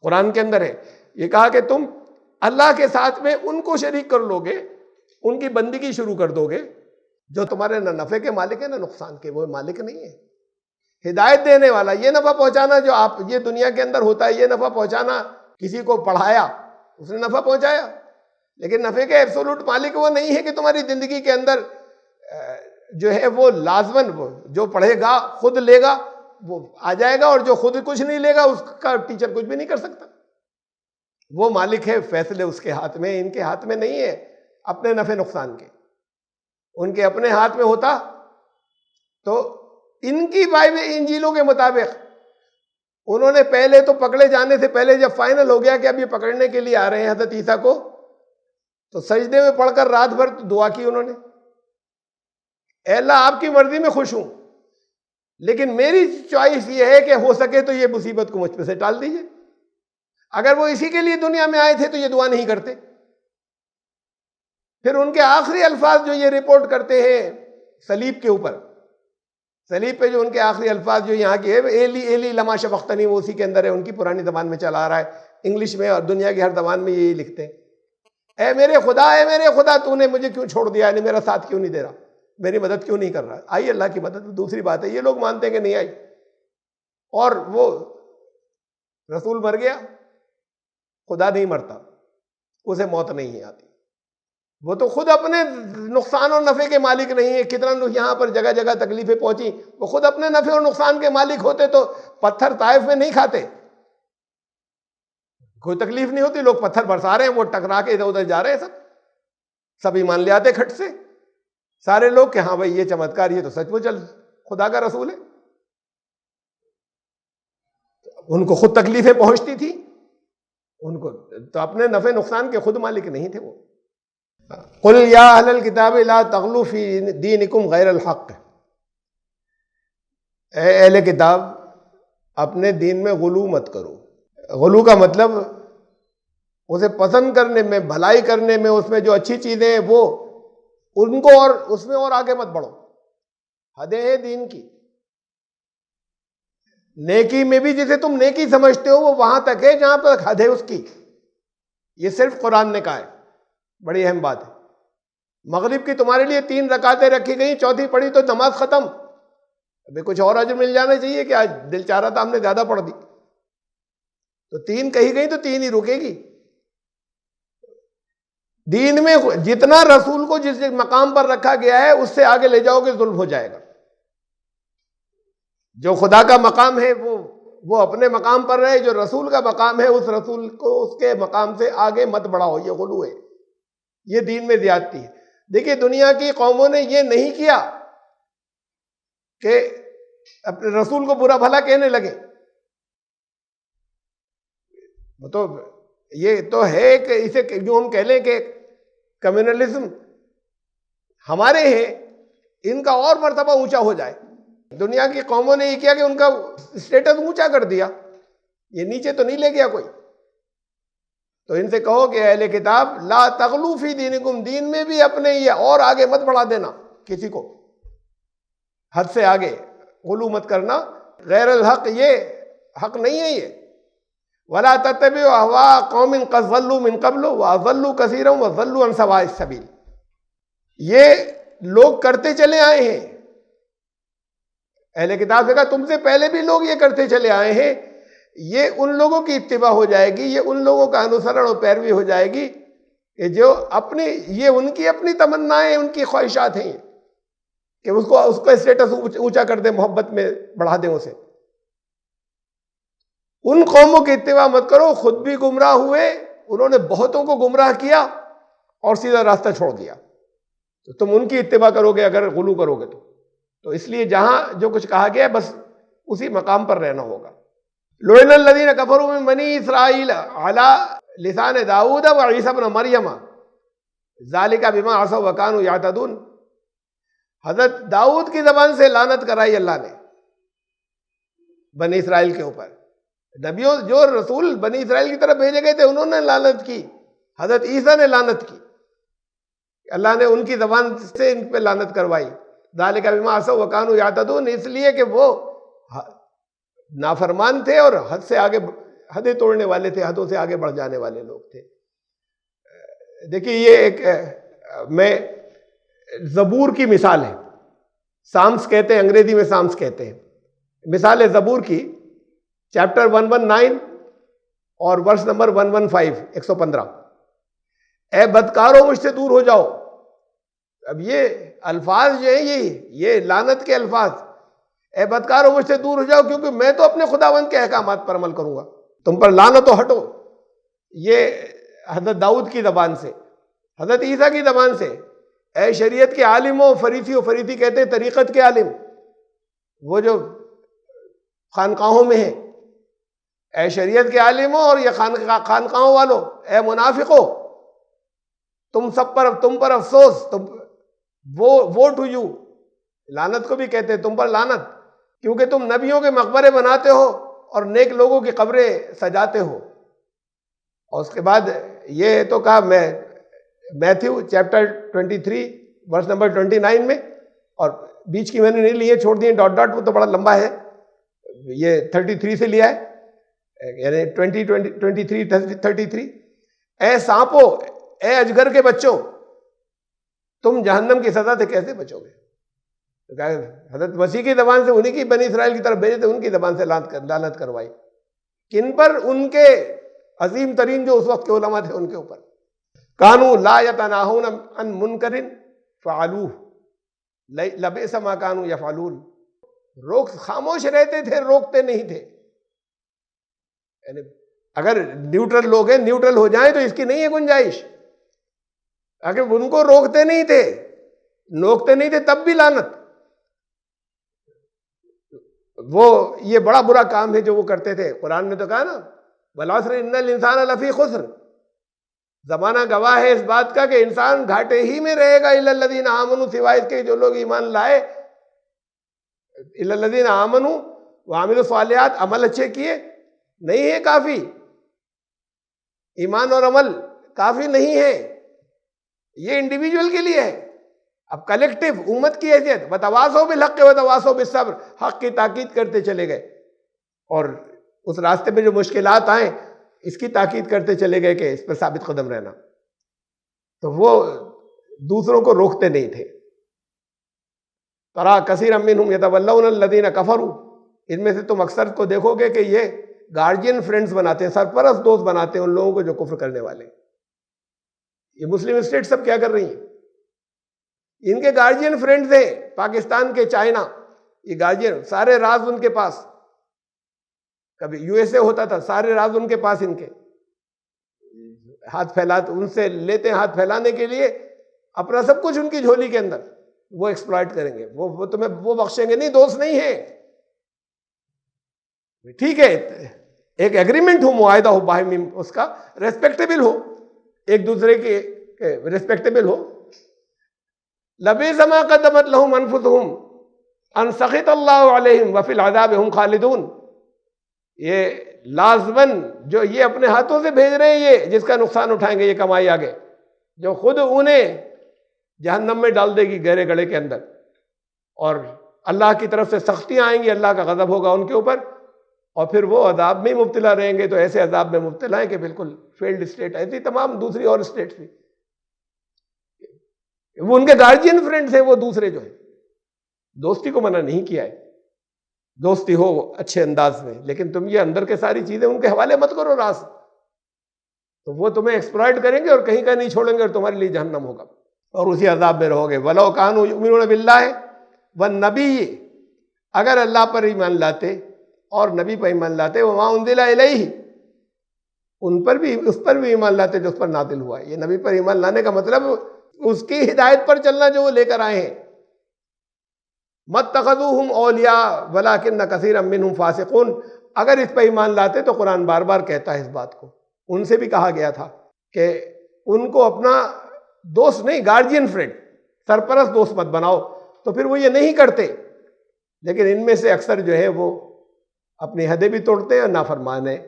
قرآن کے اندر ہے یہ کہا کہ تم اللہ کے ساتھ میں ان کو شریک کر لو گے، ان کی بندگی شروع کر دو گے جو تمہارے نہ نفع کے مالک ہے نہ نقصان کے، وہ مالک نہیں ہے. ہدایت دینے والا، یہ نفع پہنچانا جو آپ یہ دنیا کے اندر ہوتا ہے، یہ نفع پہنچانا، کسی کو پڑھایا اس نے نفع پہنچایا، لیکن نفع کے ایبسولوٹ مالک وہ نہیں ہے کہ تمہاری زندگی کے اندر جو ہے وہ لازماً وہ جو پڑھے گا خود لے گا، وہ آ جائے گا، اور جو خود کچھ نہیں لے گا اس کا ٹیچر کچھ بھی نہیں کر سکتا. وہ مالک ہے، فیصلے اس کے ہاتھ میں، ان کے ہاتھ میں نہیں ہے اپنے نفع نقصان کے. ان کے اپنے ہاتھ میں ہوتا تو ان کی بائبل انجیلوں کے مطابق انہوں نے پہلے تو پکڑے جانے سے پہلے جب فائنل ہو گیا کہ اب یہ پکڑنے کے لیے آ رہے ہیں حضرت عیسیٰ کو، تو سجدے میں پڑھ کر رات بھر دعا کی انہوں نے، اے اللہ آپ کی مرضی میں خوش ہوں، لیکن میری چوائس یہ ہے کہ ہو سکے تو یہ مصیبت کو مجھ پہ سے ٹال دیجئے. اگر وہ اسی کے لیے دنیا میں آئے تھے تو یہ دعا نہیں کرتے. پھر ان کے آخری الفاظ جو یہ رپورٹ کرتے ہیں صلیب کے اوپر، صلیب پہ جو ان کے آخری الفاظ جو یہاں کے ایلی ایلی لما شبختنی، وہ اسی کے اندر ہے، ان کی پرانی زبان میں چلا آ رہا ہے، انگلش میں اور دنیا کی ہر زبان میں یہی لکھتے ہیں، اے میرے خدا تو نے مجھے کیوں چھوڑ دیا، یعنی میرا ساتھ کیوں نہیں دے رہا، میری مدد کیوں نہیں کر رہا. آئی اللہ کی مدد دوسری بات ہے، یہ لوگ مانتے ہیں کہ نہیں آئی. اور وہ رسول مر گیا، خدا نہیں مرتا، اسے موت نہیں آتی. وہ تو خود اپنے نقصان اور نفع کے مالک نہیں ہے. کتنا یہاں پر جگہ جگہ تکلیفیں پہنچی، وہ خود اپنے نفع اور نقصان کے مالک ہوتے تو پتھر طائف میں نہیں کھاتے، کوئی تکلیف نہیں ہوتی. لوگ پتھر برسا رہے ہیں، وہ ٹکرا کے ادھر ادھر جا رہے ہیں، سب ایمان لے آتے کھٹ سے سارے لوگ کہ ہاں بھائی یہ چمتکار، یہ تو سچ مچ خدا کا رسول ہے. ان کو خود تکلیفیں پہنچتی تھی، ان کو تو اپنے نفع نقصان کے خود مالک نہیں تھے. وہ قل یا اہل الکتاب لا تغلوا فی دینکم غیر الحق، اے اہل کتاب اپنے دین میں غلو مت کرو. غلو کا مطلب اسے پسند کرنے میں، بھلائی کرنے میں، اس میں جو اچھی چیزیں ہیں وہ ان کو اور اس میں اور آگے مت بڑھو. حدیں ہیں دین کی. نیکی میں بھی جسے تم نیکی سمجھتے ہو وہ وہاں تک ہے جہاں پر حد ہے اس کی. یہ صرف قرآن نے کہا ہے، بڑی اہم بات ہے. مغرب کی تمہارے لیے 3 رکعتیں رکھی گئیں، چوتھی پڑھی تو نماز ختم. ابھی کچھ اور اجر مل جانا چاہیے کہ آج دل چاہ رہا تھا ہم نے زیادہ پڑھ دی، تو 3 کہی گئی تو 3 ہی رکے گی. دین میں جتنا رسول کو جس مقام پر رکھا گیا ہے اس سے آگے لے جاؤ گے ظلم ہو جائے گا. جو خدا کا مقام ہے وہ اپنے مقام پر رہے، جو رسول کا مقام ہے اس رسول کو اس کے مقام سے آگے مت بڑھاؤ. یہ غلو ہے، یہ دین میں زیادتی ہے. دیکھیے دنیا کی قوموں نے یہ نہیں کیا کہ اپنے رسول کو برا بھلا کہنے لگے. تو یہ تو ہے کہ اسے جو ہم کہہ لیں کہ کمیونلزم ہمارے ہیں، ان کا اور مرتبہ اونچا ہو جائے. دنیا کی قوموں نے یہ کیا کہ ان کا اسٹیٹس اونچا کر دیا، یہ نیچے تو نہیں لے گیا کوئی. تو ان سے کہو کہ اہل کتاب لا تغلوا فی دینکم، دین میں بھی اپنے یہ اور آگے مت بڑھا دینا کسی کو، حد سے آگے غلو مت کرنا. غیر الحق یہ حق نہیں ہے. یہ ولا تتبعوا اهواء قوم قد ضلوا من قبل واضلوا كثيرا وضلوا عن سواء السبيل. یہ لوگ کرتے چلے آئے ہیں. اہل کتاب سے کہا تم سے پہلے بھی لوگ یہ کرتے چلے آئے ہیں، یہ ان لوگوں کی اتباع ہو جائے گی، یہ ان لوگوں کا انوسرن اور پیروی ہو جائے گی کہ جو اپنی، یہ ان کی اپنی تمنائیں، ان کی خواہشات ہیں کہ اس کو اسٹیٹس اونچا کر دیں، محبت میں بڑھا دیں اسے. ان قوموں کی اتباع مت کرو، خود بھی گمراہ ہوئے، انہوں نے بہتوں کو گمراہ کیا اور سیدھا راستہ چھوڑ دیا. تو تم ان کی اتباع کرو گے اگر غلو کرو گے تو اس لیے جہاں جو کچھ کہا گیا بس اسی مقام پر رہنا ہوگا. لعن الذین کفروا من بنی اسرائیل علی لسان داؤد و عیسی ابن مریم ذالک بما عصوا وکانوا یعتدون. حضرت داؤد کی زبان سے لعنت کرائی اللہ نے بنی اسرائیل کے اوپر. نبیوں جو رسول بنی اسرائیل کی طرف بھیجے گئے تھے انہوں نے لعنت کی. حضرت عیسیٰ نے لعنت کی، اللہ نے ان کی زبان سے ان پہ لعنت کروائی. ذالک بما عصوا وکانوا یعتدون، اس لیے کہ وہ نافرمان تھے اور حد سے آگے، حدیں توڑنے والے تھے، حدوں سے آگے بڑھ جانے والے لوگ تھے. دیکھیے یہ ایک میں زبور کی مثال ہے. سامس کہتے ہیں، انگریزی میں سامس کہتے ہیں. مثال ہے زبور کی، چیپٹر 119 اور ورس نمبر 115 115. اے بدکاروں مجھ سے دور ہو جاؤ. اب یہ الفاظ جو ہیں یہ لعنت کے الفاظ، اے بدکارو مجھ سے دور ہو جاؤ کیونکہ میں تو اپنے خداوند کے احکامات پر عمل کروں گا، تم پر لعنت ہو ہٹو۔ یہ حضرت داؤد کی زبان سے، حضرت عیسیٰ کی زبان سے، اے شریعت کے عالم ہو فریسی کہتے ہیں طریقت کے عالم، وہ جو خانقاہوں میں ہیں، اے شریعت کے عالم ہو اور یہ خانقاہوں والوں، اے منافقو تم پر افسوس، وہ ٹو یو، لعنت کو بھی کہتے ہیں تم پر لعنت، کیونکہ تم نبیوں کے مقبرے بناتے ہو اور نیک لوگوں کی قبریں سجاتے ہو۔ اور اس کے بعد یہ تو کہا میں میتھیو چیپٹر 23 ورس نمبر 29 میں، اور بیچ کی میں نے نہیں لی ہے، چھوڑ دیے ڈاٹ ڈاٹ، وہ تو بڑا لمبا ہے، یہ 33 سے لیا ہے، یعنی 23 اے سانپو، اے اجگر کے بچوں، تم جہنم کی سزا سے کیسے بچو گے؟ حضرت مسیح کی زبان سے انہی کی بنی اسرائیل کی طرف بھیجے تھے، ان کی زبان سے لعنت کروائی، کن پر؟ ان کے عظیم ترین جو اس وقت کے علماء تھے ان کے اوپر۔ کانوا لا یتناہون عن منکر فعلوہ لبئس ما کانوا یفعلون، خاموش رہتے تھے، روکتے نہیں تھے۔ یعنی اگر نیوٹرل لوگ ہیں، نیوٹرل ہو جائیں تو اس کی نہیں ہے گنجائش، اگر ان کو روکتے نہیں تھے تب بھی لعنت۔ وہ یہ بڑا برا کام ہے جو وہ کرتے تھے، قرآن نے تو کہا نا والعصر ان الانسان لفی خسر، زمانہ گواہ ہے اس بات کا کہ انسان گھاٹے ہی میں رہے گا، الا الذین آمنوا، سوائے اس کے جو لوگ ایمان لائے، الا الذین آمنوا وعملوا الصالحات، عمل اچھے کیے، نہیں ہے کافی، ایمان اور عمل کافی نہیں ہے، یہ انڈیویجول کے لیے ہے۔ اب کلیکٹیو امت کی حیثیت، وتواصوا بالحق وتواصوا بالصبر، حق کی تاکید کرتے چلے گئے، اور اس راستے میں جو مشکلات آئیں اس کی تاکید کرتے چلے گئے کہ اس پر ثابت قدم رہنا، تو وہ دوسروں کو روکتے نہیں تھے۔ ترى كثيرا منهم يتولون الذين كفروا، ان میں سے تم اکثر کو دیکھو گے کہ یہ گارجین فرینڈز بناتے ہیں، سرپرست دوست بناتے ہیں ان لوگوں کو جو کفر کرنے والے ہیں۔ یہ مسلم اسٹیٹ سب کیا کر رہی ہیں؟ ان کے گارجین فرینڈز ہیں، پاکستان کے، چائنا، یہ گارجین، سارے راز ان کے پاس، کبھی یو ایس اے ہوتا تھا، سارے راز ان کے پاس، ان کے ہاتھ پھیلاتے، ان سے لیتے ہیں ہاتھ پھیلانے کے لیے اپنا سب کچھ ان کی جھولی کے اندر، وہ ایکسپلائٹ کریں گے، وہ تمہیں وہ بخشیں گے نہیں، دوست نہیں ہیں۔ ٹھیک ہے، ایک ایگریمنٹ ہو، معاہدہ ہو باہمی، اس کا ریسپیکٹیبل ہو، ایک دوسرے کے ریسپیکٹیبل ہو۔ لبئس ما قدمت لهم انفسهم ان سخط اللہ علیہم وفی العذاب هم خالدون، یہ لازماً جو یہ اپنے ہاتھوں سے بھیج رہے ہیں، یہ جس کا نقصان اٹھائیں گے، یہ کمائی آگے جو خود انہیں جہنم میں ڈال دے گی گہرے گڑھے کے اندر، اور اللہ کی طرف سے سختیاں آئیں گی، اللہ کا غضب ہوگا ان کے اوپر، اور پھر وہ عذاب میں مبتلا رہیں گے، تو ایسے عذاب میں مبتلا ہیں کہ بالکل فیلڈ اسٹیٹ، ایسی تمام دوسری اور اسٹیٹس بھی، وہ ان کے گارجین فرینڈز ہیں، وہ دوسرے جو ہیں، دوستی کو منع نہیں کیا ہے، دوستی ہو اچھے انداز میں، لیکن تم یہ اندر کے ساری چیزیں ان کے حوالے مت کرو راز، تو وہ تمہیں ایکسپلائٹ کریں گے اور کہیں کا نہیں چھوڑیں گے، اور تمہارے لیے جہنم ہوگا اور اسی عذاب میں رہو گے۔ وَلَوْ كَانُوا يُؤْمِنُونَ بِاللَّهِ وَالنَّبِيِّ، اگر اللہ پر ایمان لاتے اور نبی پر ایمان لاتے، وَمَا أُنزِلَ إِلَيْهِ، ان پر بھی، اس پر بھی ایمان لاتے جو اس پر نازل ہوا ہے۔ یہ نبی پر ایمان لانے کا مطلب اس کی ہدایت پر چلنا جو وہ لے کر آئے ہیں۔ مَتَّخَذُوهُمْ أَوْلِيَاءَ وَلَٰكِنَّ كَثِيرًا مِّنْهُمْ فَاسِقُونَ، اگر اس پر ایمان لاتے تو قرآن بار بار کہتا ہے اس بات کو، ان سے بھی کہا گیا تھا کہ ان کو اپنا دوست نہیں، گارجین فرینڈ، سرپرست دوست مت بناؤ، تو پھر وہ یہ نہیں کرتے، لیکن ان میں سے اکثر جو ہے وہ اپنی حدیں بھی توڑتے ہیں اور نافرمان ہیں۔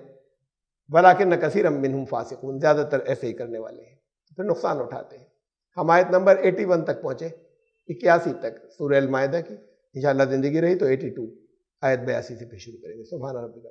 وَلَٰكِنَّ كَثِيرًا مِّنْهُمْ فَاسِقُونَ، زیادہ تر ایسے ہی کرنے والے ہیں، پھر نقصان اٹھاتے ہیں۔ ہم آیت نمبر 81 تک پہنچے، 81 تک سورہ المائدہ کی، انشاءاللہ زندگی رہی تو 82 آیت 82 سے پھر شروع کریں گے۔ سبحان ربک۔